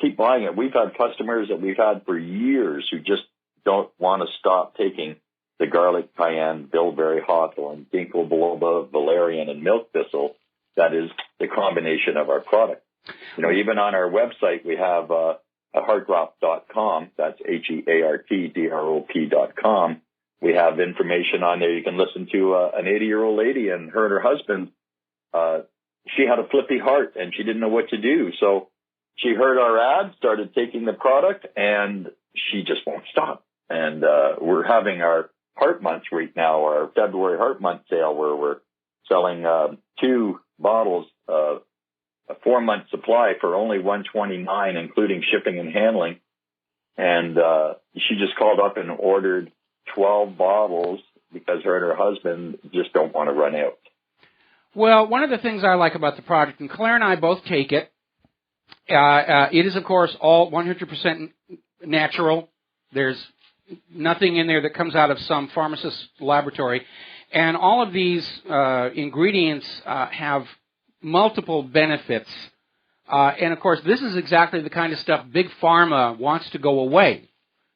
Speaker 20: keep buying it. We've had customers that we've had for years who just don't want to stop taking the garlic, cayenne, bilberry, hawthorn, ginkgo biloba, valerian, and milk thistle. That is the combination of our product. Even on our website, we have heartdrop.com. That's HEARTDROP.com. We have information on there. You can listen to an 80-year-old lady, and her and her husband, she had a flippy heart, and she didn't know what to do. So she heard our ad, started taking the product, and she just won't stop. And we're having our Heart Month right now, our February Heart Month sale, where we're selling 2 bottles of a 4-month supply for only $129, including shipping and handling. And she just called up and ordered 12 bottles because her and her husband just don't want to run out.
Speaker 2: Well, one of the things I like about the product, and Claire and I both take it, it is, of course, all 100% natural. There's nothing in there that comes out of some pharmacist's laboratory. And all of these ingredients have multiple benefits. And, of course, this is exactly the kind of stuff Big Pharma wants to go away.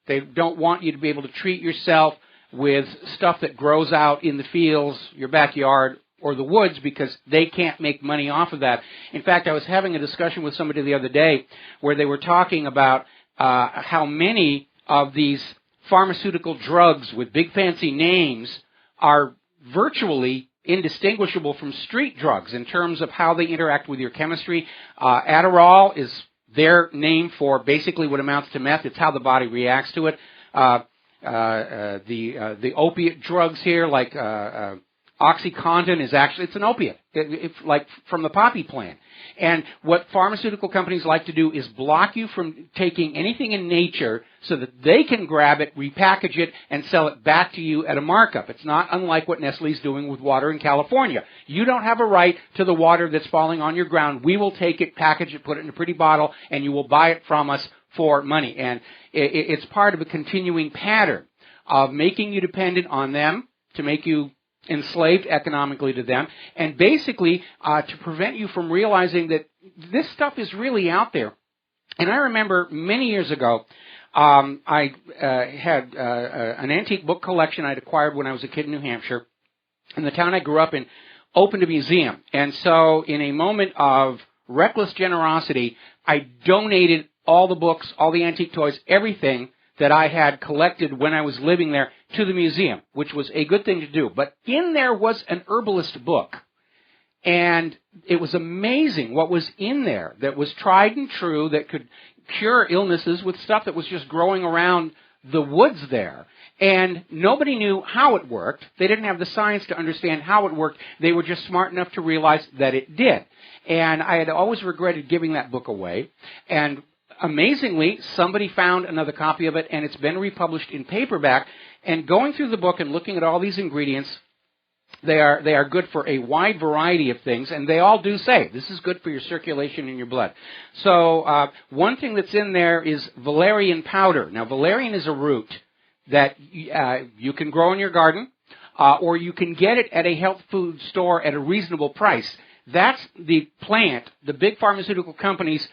Speaker 2: They don't want you to be able to treat yourself with stuff that grows out in the fields, your backyard, or the woods, because they can't make money off of that. In fact, I was having a discussion with somebody the other day where they were talking about how many of these pharmaceutical drugs with big fancy names are virtually indistinguishable from street drugs in terms of how they interact with your chemistry. Adderall is their name for basically what amounts to meth. It's how the body reacts to it. The opiate drugs here, like OxyContin, is actually, it's an opiate, it's like from the poppy plant. And what pharmaceutical companies like to do is block you from taking anything in nature so that they can grab it, repackage it, and sell it back to you at a markup. It's not unlike what Nestle's doing with water in California. You don't have a right to the water that's falling on your ground. We will take it, package it, put it in a pretty bottle, and you will buy it from us for money. And it's part of a continuing pattern of making you dependent on them to make you enslaved economically to them, and basically to prevent you from realizing that this stuff is really out there. And I remember many years ago, I had an antique book collection I'd acquired when I was a kid in New Hampshire, and the town I grew up in opened a museum. And so in a moment of reckless generosity, I donated all the books, all the antique toys, everything that I had collected when I was living there to the museum, which was a good thing to do. But in there was an herbalist book, and it was amazing what was in there that was tried and true, that could cure illnesses with stuff that was just growing around the woods there. And nobody knew how it worked. They didn't have the science to understand how it worked. They were just smart enough to realize that it did. And I had always regretted giving that book away. And amazingly, somebody found another copy of it, and it's been republished in paperback. And going through the book and looking at all these ingredients, they are good for a wide variety of things, and they all do say this is good for your circulation in your blood. So one thing that's in there is valerian powder. Now, valerian is a root that you can grow in your garden, or you can get it at a health food store at a reasonable price. That's the plant the big pharmaceutical companies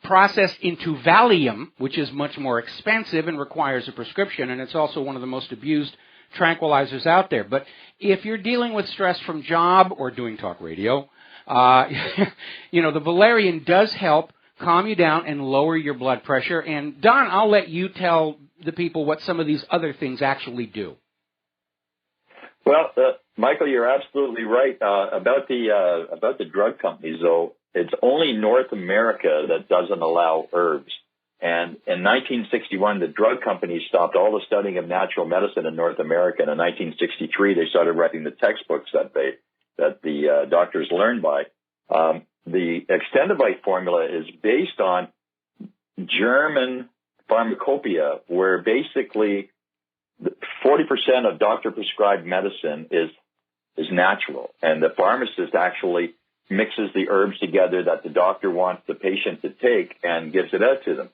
Speaker 2: processed into Valium, which is much more expensive and requires a prescription, and it's also one of the most abused tranquilizers out there. But if you're dealing with stress from job or doing talk radio, the valerian does help calm you down and lower your blood pressure. And Don, I'll let you tell the people what some of these other things actually do.
Speaker 20: Well, Michael, you're absolutely right about the drug companies. Though it's only North America that doesn't allow herbs. And in 1961, the drug companies stopped all the studying of natural medicine in North America. And in 1963, they started writing the textbooks that the doctors learned by. The Extendivite formula is based on German pharmacopoeia, where basically 40% of doctor-prescribed medicine is natural, and the pharmacist actually mixes the herbs together that the doctor wants the patient to take and gives it out to them.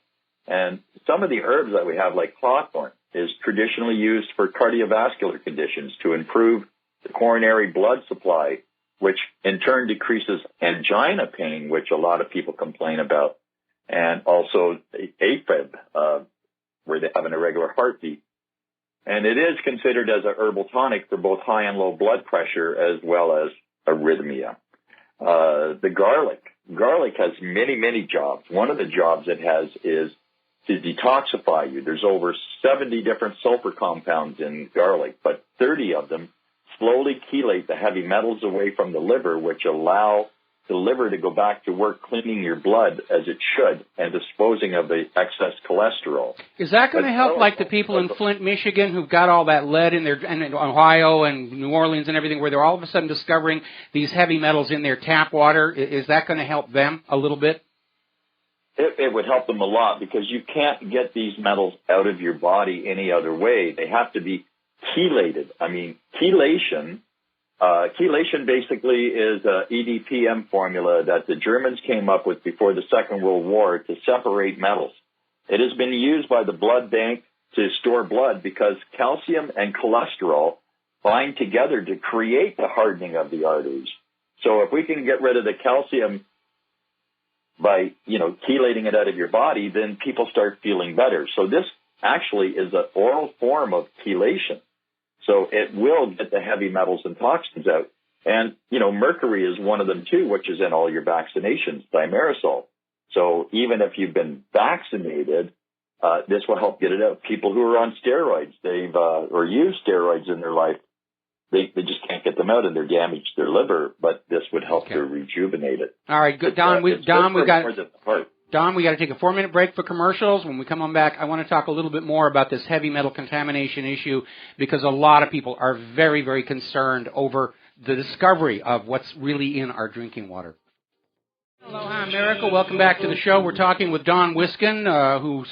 Speaker 20: And some of the herbs that we have, like hawthorn, is traditionally used for cardiovascular conditions to improve the coronary blood supply, which in turn decreases angina pain, which a lot of people complain about, and also AFib, where they have an irregular heartbeat. And it is considered as a herbal tonic for both high and low blood pressure as well as arrhythmia. The garlic has many, many jobs. One of the jobs it has is to detoxify you. There's over 70 different sulfur compounds in garlic, but 30 of them slowly chelate the heavy metals away from the liver, which allow the liver to go back to work cleaning your blood as it should and disposing of the excess cholesterol.
Speaker 2: Is that going to help, like the people in Flint, Michigan, who've got all that lead in their, and in Ohio and New Orleans and everything, where they're all of a sudden discovering these heavy metals in their tap water? Is that going to help them a little bit?
Speaker 20: It would help them a lot, because you can't get these metals out of your body any other way. They have to be chelated. I mean, chelation basically is a EDPM formula that the Germans came up with before the Second World War to separate metals. It has been used by the blood bank to store blood because calcium and cholesterol bind together to create the hardening of the arteries. So if we can get rid of the calcium by, chelating it out of your body, then people start feeling better. So this actually is an oral form of chelation. So it will get the heavy metals and toxins out. And, mercury is one of them too, which is in all your vaccinations, thimerosal. So even if you've been vaccinated, this will help get it out. People who are on steroids, or use steroids in their life, they just can't get them out and they're damaged their liver, but this would help to rejuvenate it.
Speaker 2: All right, good. Don, we got to take a 4-minute break for commercials. When we come on back, I want to talk a little bit more about this heavy metal contamination issue, because a lot of people are very, very concerned over the discovery of what's really in our drinking water. Aloha, America. Welcome back to the show. We're talking with Don Wiskin, who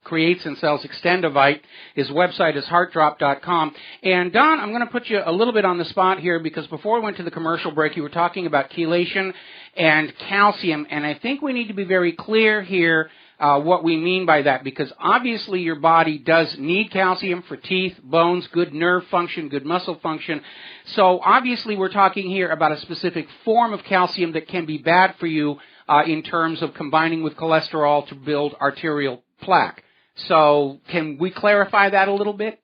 Speaker 2: creates and sells Extendivite. His website is heartdrop.com. And Don, I'm going to put you a little bit on the spot here, because before we went to the commercial break, you were talking about chelation and calcium, and I think we need to be very clear here what we mean by that, because obviously your body does need calcium for teeth, bones, good nerve function, good muscle function. So obviously we're talking here about a specific form of calcium that can be bad for you in terms of combining with cholesterol to build arterial plaque. So can we clarify that a little bit?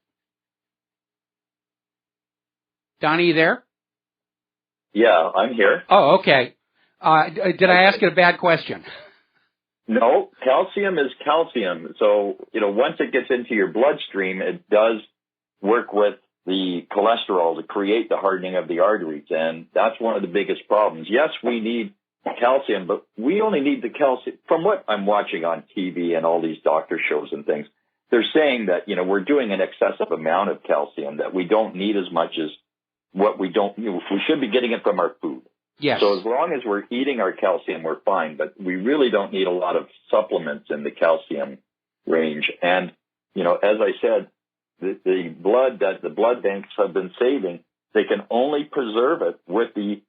Speaker 2: Donnie, you there?
Speaker 20: Yeah, I'm here.
Speaker 2: Oh, okay. Did I ask you a bad question?
Speaker 20: No, calcium is calcium. So, once it gets into your bloodstream, it does work with the cholesterol to create the hardening of the arteries. And that's one of the biggest problems. Yes, we need calcium, but we only need the calcium. From what I'm watching on TV and all these doctor shows and things, they're saying that, we're doing an excessive amount of calcium, that we don't need as much as what we should be getting it from our food.
Speaker 2: Yes.
Speaker 20: So as long as we're eating our calcium, we're fine, but we really don't need a lot of supplements in the calcium range. And, as I said, the blood that the blood banks have been saving, they can only preserve it with the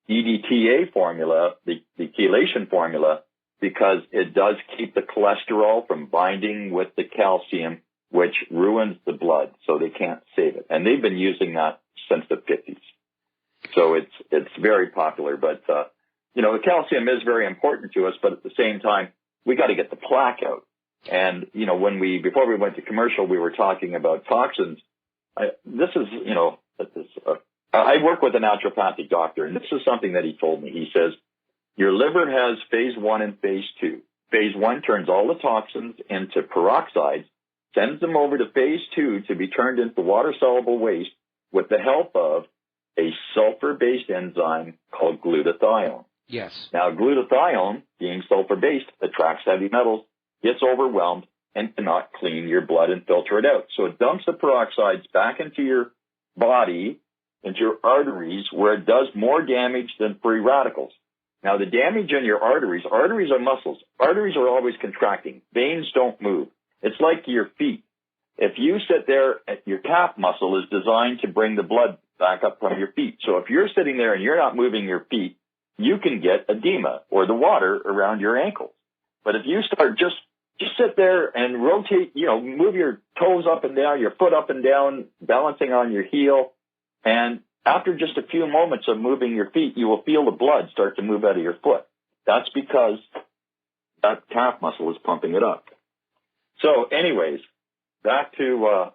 Speaker 20: EDTA formula, the chelation formula, because it does keep the cholesterol from binding with the calcium, which ruins the blood, so they can't save it. And they've been using that since the 50s. So it's very popular, but, the calcium is very important to us, but at the same time, we got to get the plaque out. And, before we went to commercial, we were talking about toxins. this is, I work with a naturopathic doctor, and this is something that he told me. He says, your liver has phase 1 and phase 2. Phase 1 turns all the toxins into peroxides, sends them over to phase 2 to be turned into water-soluble waste with the help of a sulfur-based enzyme called glutathione.
Speaker 2: Yes.
Speaker 20: Now, glutathione, being sulfur-based, attracts heavy metals, gets overwhelmed, and cannot clean your blood and filter it out. So it dumps the peroxides back into your body, into your arteries, where it does more damage than free radicals. Now, the damage in your arteries are muscles. Arteries are always contracting. Veins don't move. It's like your feet. If you sit there, your calf muscle is designed to bring the blood back up from your feet. So if you're sitting there and you're not moving your feet, you can get edema or the water around your ankles. But if you start just sit there and rotate, move your toes up and down, your foot up and down, balancing on your heel, and after just a few moments of moving your feet, you will feel the blood start to move out of your foot. That's because that calf muscle is pumping it up. So anyways, back to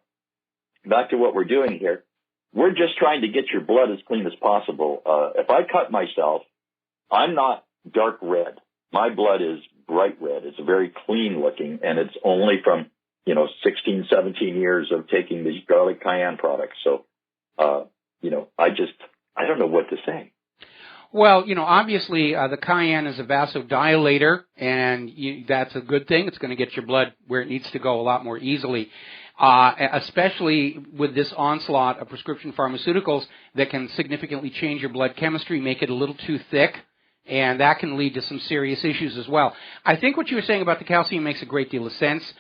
Speaker 20: what we're doing here. We're just trying to get your blood as clean as possible. If I cut myself, I'm not dark red. My blood is bright red. It's very clean looking, and it's only from, 16, 17 years of taking these garlic cayenne products. So, I don't know what to say.
Speaker 2: Well, obviously the cayenne is a vasodilator, and that's a good thing. It's going to get your blood where it needs to go a lot more easily, especially with this onslaught of prescription pharmaceuticals that can significantly change your blood chemistry, make it a little too thick, and that can lead to some serious issues as well. I think what you were saying about the calcium makes a great deal of sense.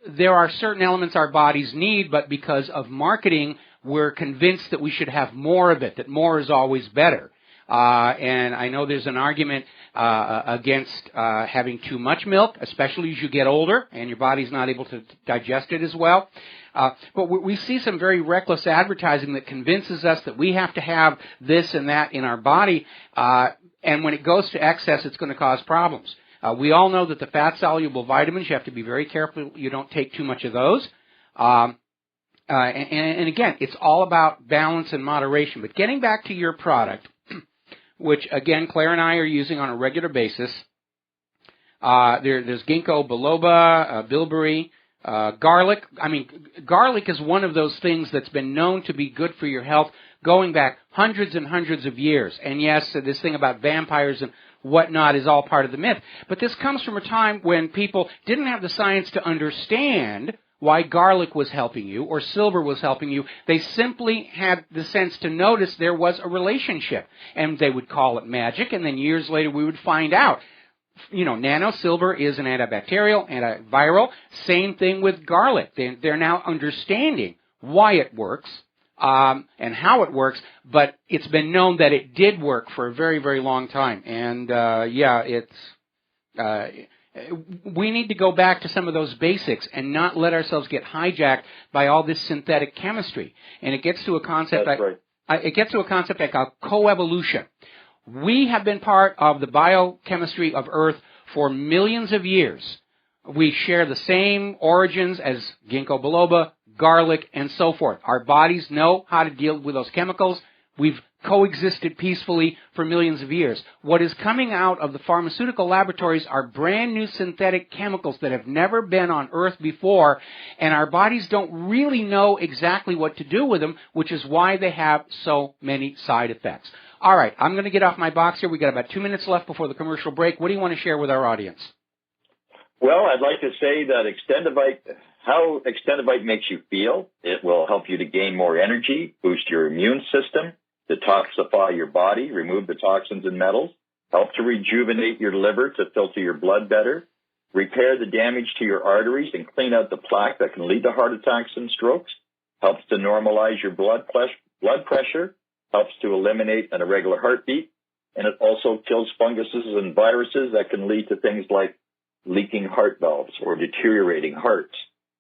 Speaker 2: There are certain elements our bodies need, but because of marketing, we're convinced that we should have more of it, that more is always better. And I know there's an argument against having too much milk, especially as you get older and your body's not able to digest it as well. But we see some very reckless advertising that convinces us that we have to have this and that in our body, and when it goes to excess, it's going to cause problems. We all know that the fat-soluble vitamins, you have to be very careful you don't take too much of those. And again, it's all about balance and moderation. But getting back to your product, which, again, Claire and I are using on a regular basis, there's ginkgo biloba, bilberry, garlic. Garlic is one of those things that's been known to be good for your health going back hundreds and hundreds of years. And yes, this thing about vampires and whatnot is all part of the myth. But this comes from a time when people didn't have the science to understand why garlic was helping you or silver was helping you. They simply had the sense to notice there was a relationship. And they would call it magic, and then years later we would find out. Nano silver is an antibacterial, antiviral. Same thing with garlic. They're now understanding why it works and how it works, but it's been known that it did work for a very, very long time. And, we need to go back to some of those basics and not let ourselves get hijacked by all this synthetic chemistry. And it gets to a concept I call coevolution. We have been part of the biochemistry of Earth for millions of years. We share the same origins as ginkgo biloba, garlic, and so forth. Our bodies know how to deal with those chemicals. We've coexisted peacefully for millions of years. What is coming out of the pharmaceutical laboratories are brand new synthetic chemicals that have never been on Earth before, and our bodies don't really know exactly what to do with them, which is why they have so many side effects. All right, I'm going to get off my box here. We've got about 2 minutes left before the commercial break. What do you want to share with our audience?
Speaker 20: Well, I'd like to say that how Extendivite makes you feel. It will help you to gain more energy, boost your immune system, detoxify your body, remove the toxins and metals, help to rejuvenate your liver to filter your blood better, repair the damage to your arteries and clean out the plaque that can lead to heart attacks and strokes, helps to normalize your blood pressure, helps to eliminate an irregular heartbeat, and it also kills funguses and viruses that can lead to things like leaking heart valves or deteriorating hearts.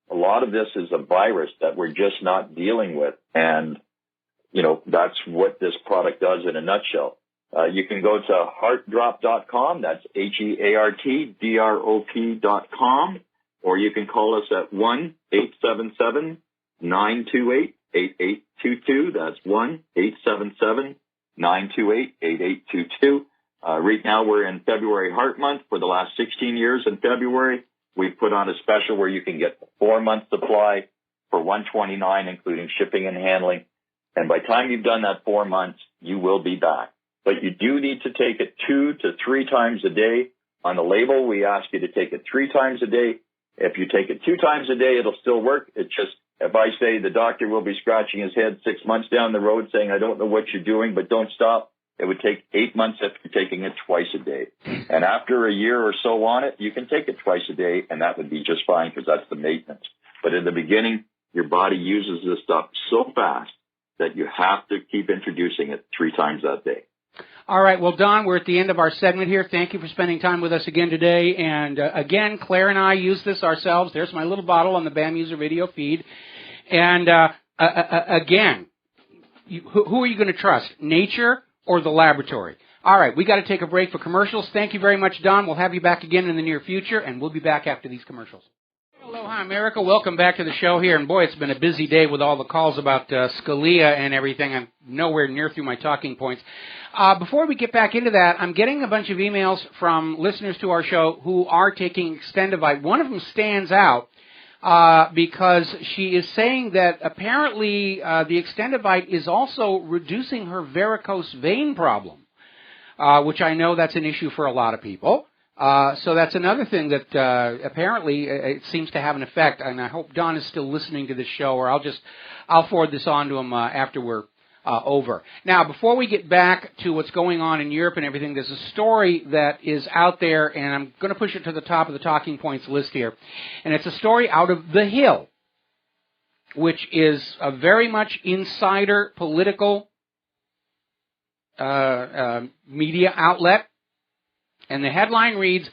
Speaker 20: A lot of this is a virus that we're just not dealing with, and that's what this product does in a nutshell. You can go to heartdrop.com. That's HEARTDROP.com. Or you can call us at 1-877-386-9797. 1-928-8822. That's 1-877-928-8822. Right now we're in February Heart Month. For the last 16 years in February, we've put on a special where you can get the 4-month supply for $129, including shipping and handling. And by the time you've done that 4 months, you will be back. But you do need to take it 2 to 3 times a day. On the label, we ask you to take it 3 times a day. If you take it 2 times a day, it'll still work. It's just, if I say the doctor will be scratching his head 6 months down the road saying, I don't know what you're doing, but don't stop, it would take 8 months if you're taking it twice a day. And after a year or so on it, you can take it twice a day, and that would be just fine because that's the maintenance. But in the beginning, your body uses this stuff so fast that you have to keep introducing it 3 times that day.
Speaker 2: All right. Well, Don, we're at the end of our segment here. Thank you for spending time with us again today. And again, Claire and I use this ourselves. There's my little bottle on the BAM user video feed. And again, who are you going to trust, nature or the laboratory? All right. We got to take a break for commercials. Thank you very much, Don. We'll have you back again in the near future, and we'll be back after these commercials. Aloha, America. Welcome back to the show here. And, boy, it's been a busy day with all the calls about Scalia and everything. I'm nowhere near through my talking points. Before we get back into that, I'm getting a bunch of emails from listeners to our show who are taking Extendivite. One of them stands out because she is saying that apparently the Extendivite is also reducing her varicose vein problem, which I know that's an issue for a lot of people. So that's another thing that apparently it seems to have an effect, and I hope Don is still listening to this show, or I'll forward this on to him after we're over. Now, before we get back to what's going on in Europe and everything, there's a story that is out there, and I'm going to push it to the top of the talking points list here, and it's a story out of The Hill, which is a very much insider political media outlet. And the headline reads,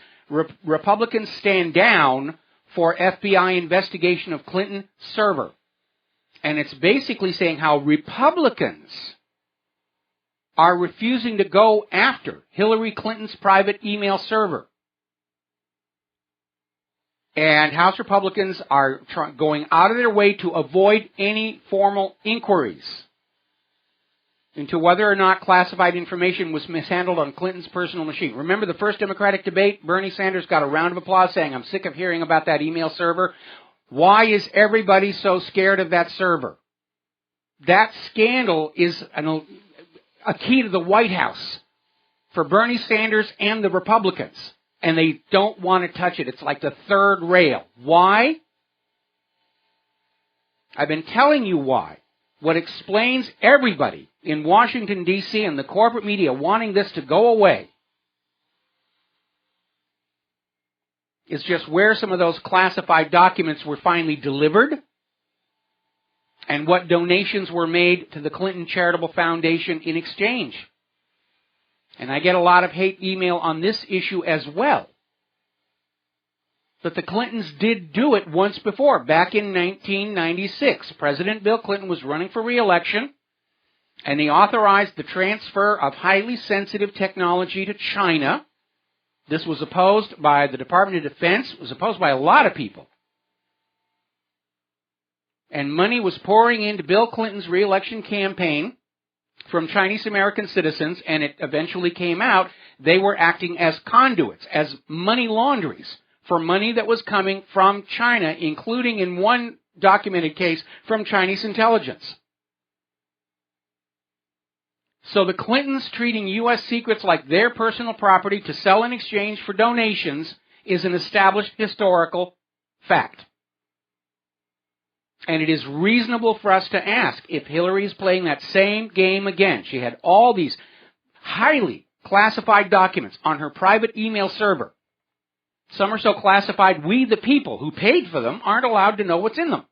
Speaker 2: Republicans stand down for FBI investigation of Clinton server. And it's basically saying how Republicans are refusing to go after Hillary Clinton's private email server. And House Republicans are going out of their way to avoid any formal inquiries into whether or not classified information was mishandled on Clinton's personal machine. Remember the first Democratic debate? Bernie Sanders got a round of applause saying, I'm sick of hearing about that email server. Why is everybody so scared of that server? That scandal is a key to the White House for Bernie Sanders and the Republicans. And they don't want to touch it. It's like the third rail. Why? I've been telling you why. What explains everybody in Washington, D.C. and the corporate media wanting this to go away is just where some of those classified documents were finally delivered and what donations were made to the Clinton Charitable Foundation in exchange. And I get a lot of hate email on this issue as well. But the Clintons did do it once before, back in 1996. President Bill Clinton was running for re-election, and he authorized the transfer of highly sensitive technology to China. This was opposed by the Department of Defense. It was opposed by a lot of people. And money was pouring into Bill Clinton's re-election campaign from Chinese American citizens, and it eventually came out they were acting as conduits, as money laundries for money that was coming from China, including in one documented case from Chinese intelligence. So the Clintons treating U.S. secrets like their personal property to sell in exchange for donations is an established historical fact. And it is reasonable for us to ask if Hillary is playing that same game again. She had all these highly classified documents on her private email server. Some are so classified, we, the people who paid for them, aren't allowed to know what's in them.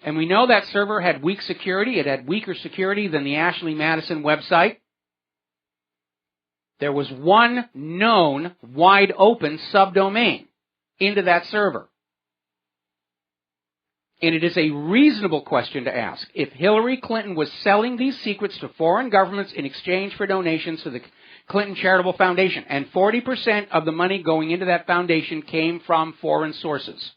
Speaker 2: And we know that server had weak security. It had weaker security than the Ashley Madison website. There was one known wide open subdomain into that server. And it is a reasonable question to ask if Hillary Clinton was selling these secrets to foreign governments in exchange for donations to the Clinton Charitable Foundation. And 40% of the money going into that foundation came from foreign sources.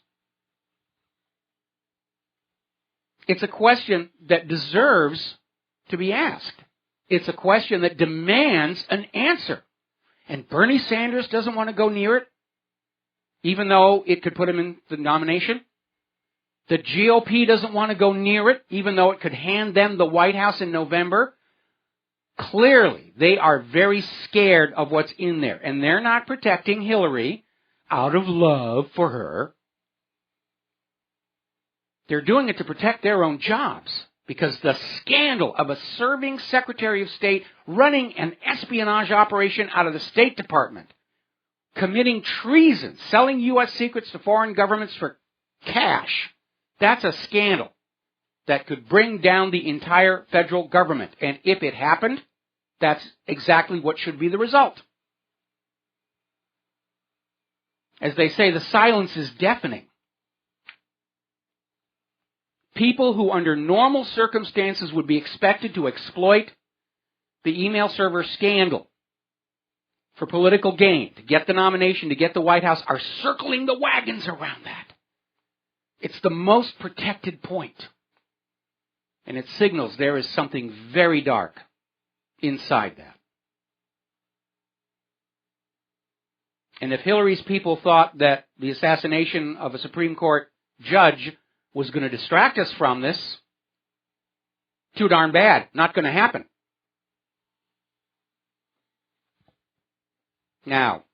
Speaker 2: It's a question that deserves to be asked. It's a question that demands an answer. And Bernie Sanders doesn't want to go near it, even though it could put him in the nomination. The GOP doesn't want to go near it, even though it could hand them the White House in November. Clearly, they are very scared of what's in there, and they're not protecting Hillary out of love for her. They're doing it to protect their own jobs, because the scandal of a serving Secretary of State running an espionage operation out of the State Department, committing treason, selling U.S. secrets to foreign governments for cash, that's a scandal that could bring down the entire federal government. And if it happened, that's exactly what should be the result. As they say, the silence is deafening. People who under normal circumstances would be expected to exploit the email server scandal for political gain, to get the nomination, to get the White House, are circling the wagons around that. It's the most protected point. And it signals there is something very dark inside that. And if Hillary's people thought that the assassination of a Supreme Court judge was going to distract us from this, too darn bad. Not going to happen. Now,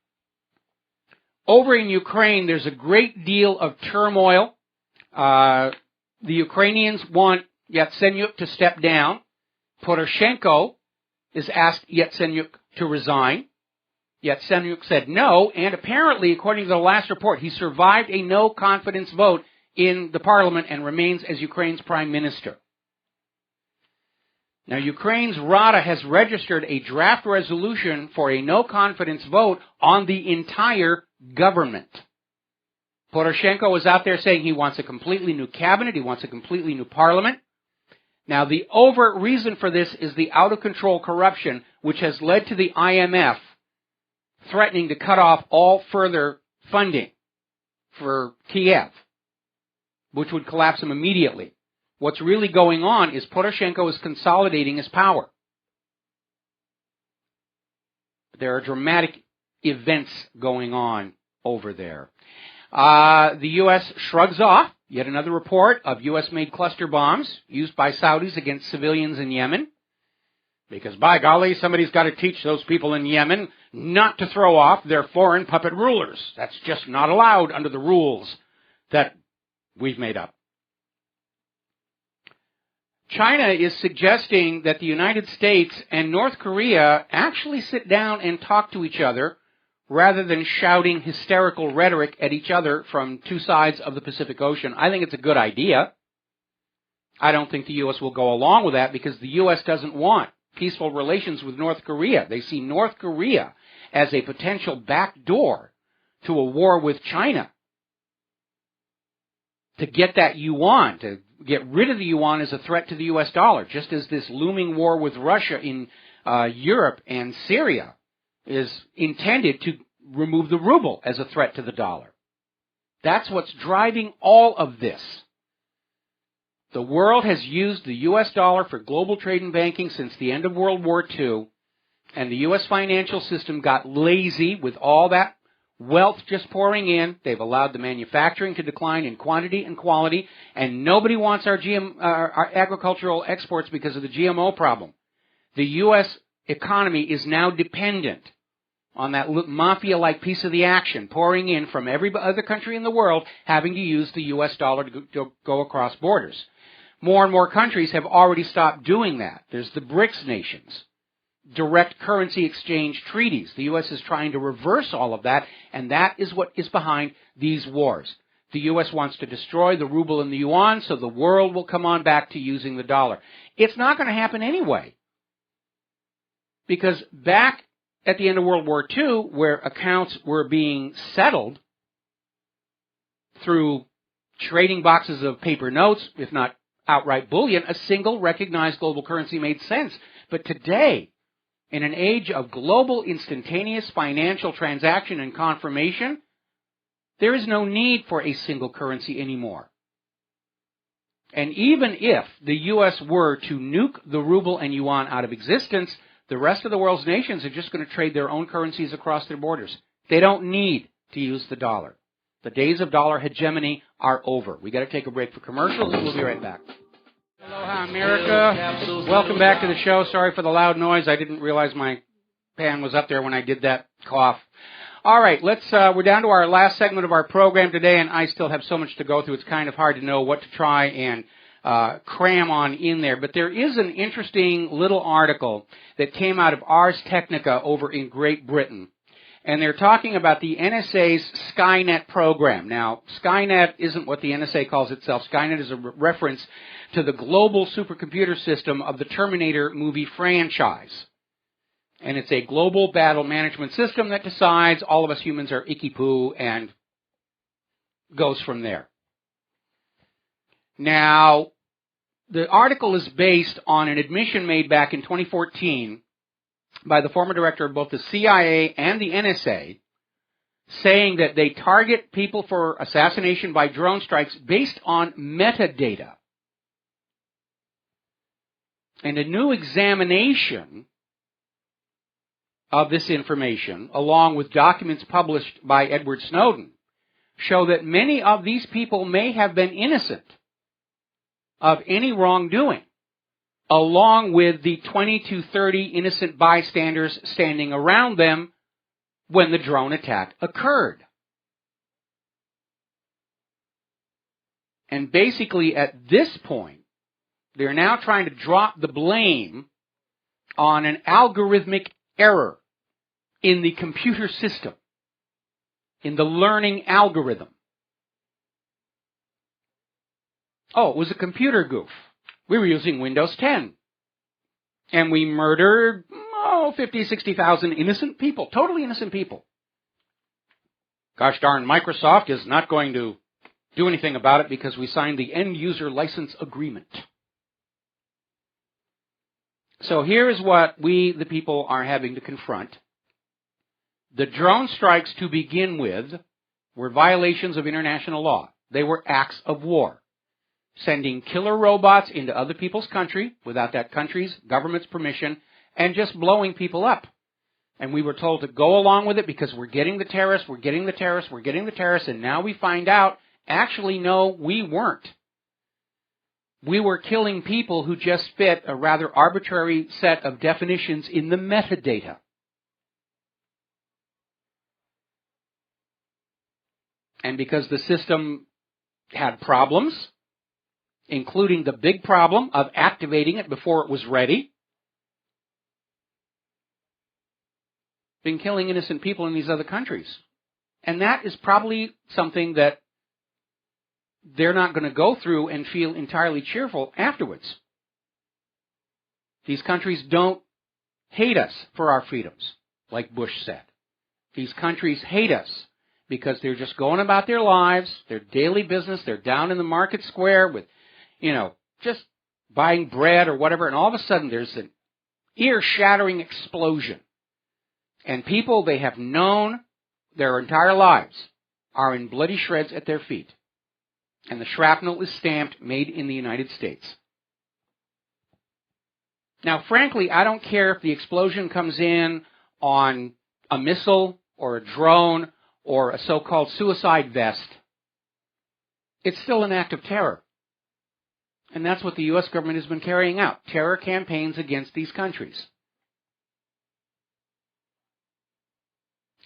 Speaker 2: over in Ukraine, there's a great deal of turmoil. The Ukrainians want Yatsenyuk to step down. Poroshenko has asked Yatsenyuk to resign. Yatsenyuk said no, and apparently, according to the last report, he survived a no-confidence vote in the parliament and remains as Ukraine's prime minister. Now, Ukraine's Rada has registered a draft resolution for a no-confidence vote on the entire government. Poroshenko was out there saying he wants a completely new cabinet, he wants a completely new parliament. Now, the overt reason for this is the out-of-control corruption, which has led to the IMF threatening to cut off all further funding for Kiev, which would collapse him immediately. What's really going on is Poroshenko is consolidating his power. There are dramatic events going on over there. The U.S. shrugs off yet another report of U.S.-made cluster bombs used by Saudis against civilians in Yemen. Because, by golly, somebody's got to teach those people in Yemen not to throw off their foreign puppet rulers. That's just not allowed under the rules that we've made up. China is suggesting that the United States and North Korea actually sit down and talk to each other rather than shouting hysterical rhetoric at each other from two sides of the Pacific Ocean. I think it's a good idea. I don't think the U.S. will go along with that because the U.S. doesn't want peaceful relations with North Korea. They see North Korea as a potential backdoor to a war with China. To get that yuan, to get rid of the yuan as a threat to the U.S. dollar, just as this looming war with Russia in Europe and Syria is intended to remove the ruble as a threat to the dollar. That's what's driving all of this. The world has used the U.S. dollar for global trade and banking since the end of World War II, and the U.S. financial system got lazy with all that wealth just pouring in. They've allowed the manufacturing to decline in quantity and quality, and nobody wants our agricultural exports because of the GMO problem. The U.S. economy is now dependent on that mafia-like piece of the action pouring in from every other country in the world having to use the U.S. dollar to go across borders. More and more countries have already stopped doing that. There's the BRICS nations. Direct currency exchange treaties. The U.S. is trying to reverse all of that, and that is what is behind these wars. The U.S. wants to destroy the ruble and the yuan so the world will come on back to using the dollar. It's not going to happen anyway. Because back at the end of World War II, where accounts were being settled through trading boxes of paper notes, if not outright bullion, a single recognized global currency made sense. But today, in an age of global instantaneous financial transaction and confirmation, there is no need for a single currency anymore. And even if the U.S. were to nuke the ruble and yuan out of existence, the rest of the world's nations are just going to trade their own currencies across their borders. They don't need to use the dollar. The days of dollar hegemony are over. We got to take a break for commercials, and we'll be right back. Aloha, America. Welcome back to the show. Sorry for the loud noise. I didn't realize my pan was up there when I did that cough. All right, we're down to our last segment of our program today, and I still have so much to go through. It's kind of hard to know what to try and cram on in there. But there is an interesting little article that came out of Ars Technica over in Great Britain. And they're talking about the NSA's Skynet program. Now, Skynet isn't what the NSA calls itself. Skynet is a reference to the global supercomputer system of the Terminator movie franchise. And it's a global battle management system that decides all of us humans are icky-poo and goes from there. Now, the article is based on an admission made back in 2014 by the former director of both the CIA and the NSA, saying that they target people for assassination by drone strikes based on metadata. And a new examination of this information, along with documents published by Edward Snowden, show that many of these people may have been innocent of any wrongdoing, along with the 20 to 30 innocent bystanders standing around them when the drone attack occurred. And basically, at this point, they're now trying to drop the blame on an algorithmic error in the computer system, in the learning algorithm. Oh, it was a computer goof. We were using Windows 10. And we murdered, 50, 60,000 innocent people, totally innocent people. Gosh darn, Microsoft is not going to do anything about it because we signed the end-user license agreement. So here is what we, the people, are having to confront. The drone strikes, to begin with, were violations of international law. They were acts of war, sending killer robots into other people's country without that country's government's permission and just blowing people up. And we were told to go along with it because we're getting the terrorists, we're getting the terrorists, we're getting the terrorists, and now we find out, actually, no, we weren't. We were killing people who just fit a rather arbitrary set of definitions in the metadata. And because the system had problems, including the big problem of activating it before it was ready, been killing innocent people in these other countries. And that is probably something that they're not going to go through and feel entirely cheerful afterwards. These countries don't hate us for our freedoms, like Bush said. These countries hate us because they're just going about their lives, their daily business, they're down in the market square with, just buying bread or whatever, and all of a sudden there's an ear-shattering explosion. And people they have known their entire lives are in bloody shreds at their feet. And the shrapnel is stamped, made in the United States. Now, frankly, I don't care if the explosion comes in on a missile or a drone or a so-called suicide vest. It's still an act of terror. And that's what the U.S. government has been carrying out, terror campaigns against these countries.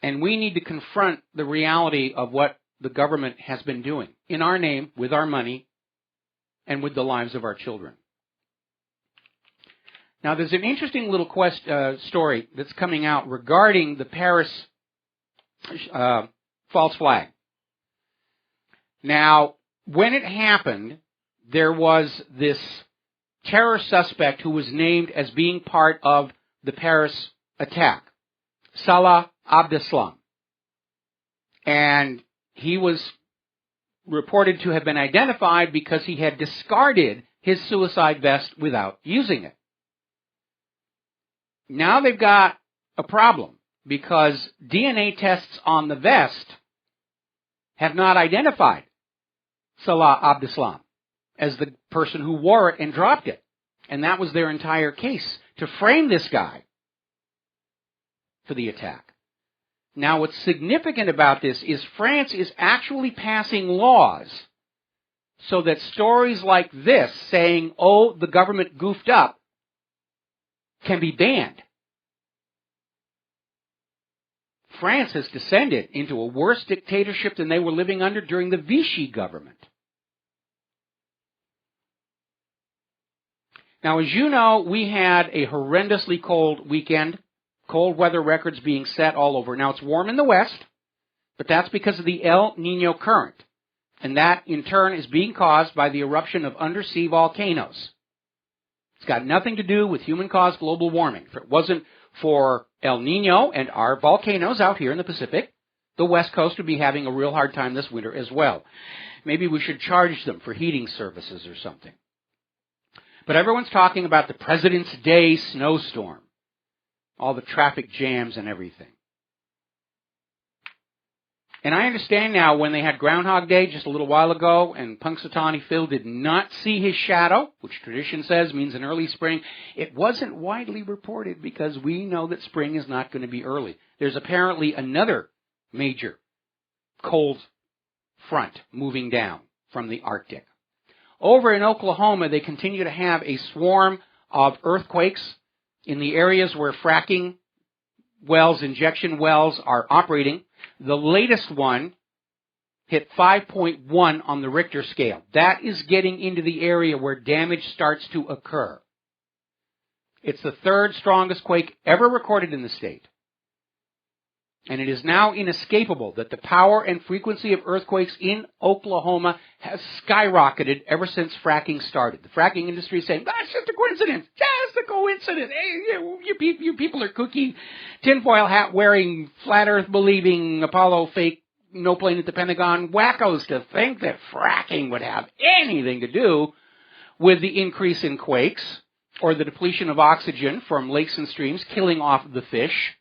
Speaker 2: And we need to confront the reality of what the government has been doing in our name, with our money, and with the lives of our children. Now, there's an interesting little story that's coming out regarding the Paris false flag. Now, when it happened, there was this terror suspect who was named as being part of the Paris attack, Salah Abdeslam. And he was reported to have been identified because he had discarded his suicide vest without using it. Now they've got a problem because DNA tests on the vest have not identified Salah Abdeslam as the person who wore it and dropped it. And that was their entire case, to frame this guy for the attack. Now, what's significant about this is France is actually passing laws so that stories like this, saying, oh, the government goofed up, can be banned. France has descended into a worse dictatorship than they were living under during the Vichy government. Now, as you know, we had a horrendously cold weekend, cold weather records being set all over. Now, it's warm in the west, but that's because of the El Nino current. And that, in turn, is being caused by the eruption of undersea volcanoes. It's got nothing to do with human-caused global warming. If it wasn't for El Nino and our volcanoes out here in the Pacific, the West Coast would be having a real hard time this winter as well. Maybe we should charge them for heating services or something. But everyone's talking about the President's Day snowstorm, all the traffic jams and everything. And I understand now when they had Groundhog Day just a little while ago and Punxsutawney Phil did not see his shadow, which tradition says means an early spring, it wasn't widely reported because we know that spring is not going to be early. There's apparently another major cold front moving down from the Arctic. Over in Oklahoma, they continue to have a swarm of earthquakes in the areas where fracking wells, injection wells are operating. The latest one hit 5.1 on the Richter scale. That is getting into the area where damage starts to occur. It's the third strongest quake ever recorded in the state. And it is now inescapable that the power and frequency of earthquakes in Oklahoma has skyrocketed ever since fracking started. The fracking industry is saying, that's just a coincidence. Just a coincidence. Hey, you people are kooky, tinfoil hat wearing, flat earth believing, Apollo fake, no plane at the Pentagon wackos to think that fracking would have anything to do with the increase in quakes or the depletion of oxygen from lakes and streams killing off the fish.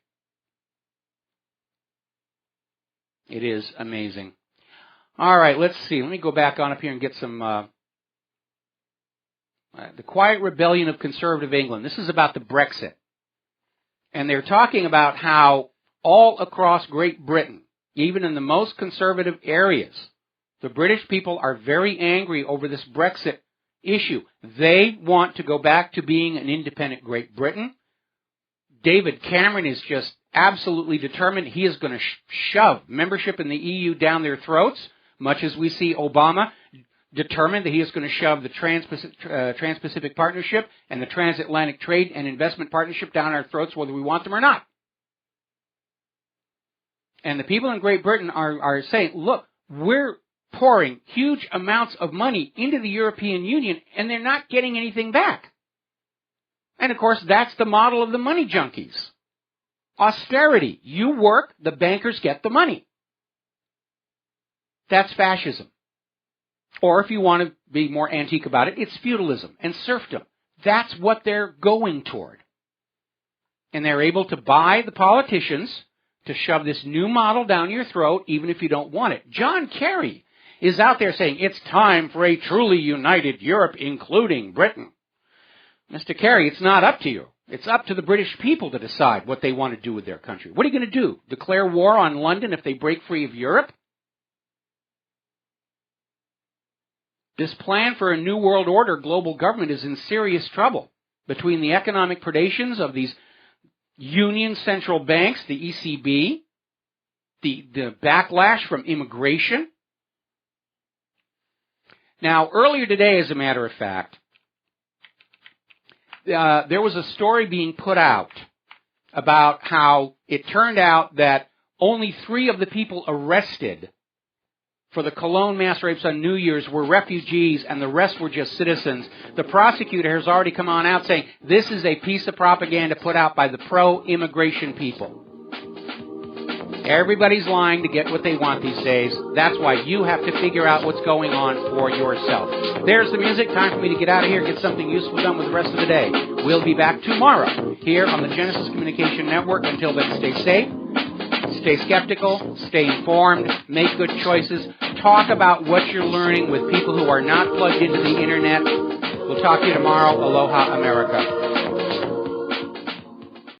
Speaker 2: It is amazing. All right, let's see. Let me go back on up here and get some... the Quiet Rebellion of Conservative England. This is about the Brexit. And they're talking about how all across Great Britain, even in the most conservative areas, the British people are very angry over this Brexit issue. They want to go back to being an independent Great Britain. David Cameron is just absolutely determined he is going to shove membership in the EU down their throats, much as we see Obama determined that he is going to shove the Trans-Pacific Partnership and the Transatlantic Trade and Investment Partnership down our throats whether we want them or not. And the people in Great Britain are saying, look, we're pouring huge amounts of money into the European Union and they're not getting anything back. And of course, that's the model of the money junkies. Austerity. You work, the bankers get the money. That's fascism. Or if you want to be more antique about it, it's feudalism and serfdom. That's what they're going toward. And they're able to buy the politicians to shove this new model down your throat, even if you don't want it. John Kerry is out there saying, it's time for a truly united Europe, including Britain. Mr. Kerry, it's not up to you. It's up to the British people to decide what they want to do with their country. What are you going to do? Declare war on London if they break free of Europe? This plan for a new world order global government is in serious trouble between the economic predations of these union central banks, the ECB, the backlash from immigration. Now, earlier today, as a matter of fact, there was a story being put out about how it turned out that only 3 of the people arrested for the Cologne mass rapes on New Year's were refugees and the rest were just citizens. The prosecutor has already come on out saying this is a piece of propaganda put out by the pro-immigration people. Everybody's lying to get what they want these days. That's why you have to figure out what's going on for yourself. There's the music. Time for me to get out of here, get something useful done with the rest of the day. We'll be back tomorrow here on the Genesis Communication Network. Until then, stay safe, stay skeptical, stay informed, make good choices. talk about what you're learning with people who are not plugged into the internet. We'll talk to you tomorrow. Aloha, America.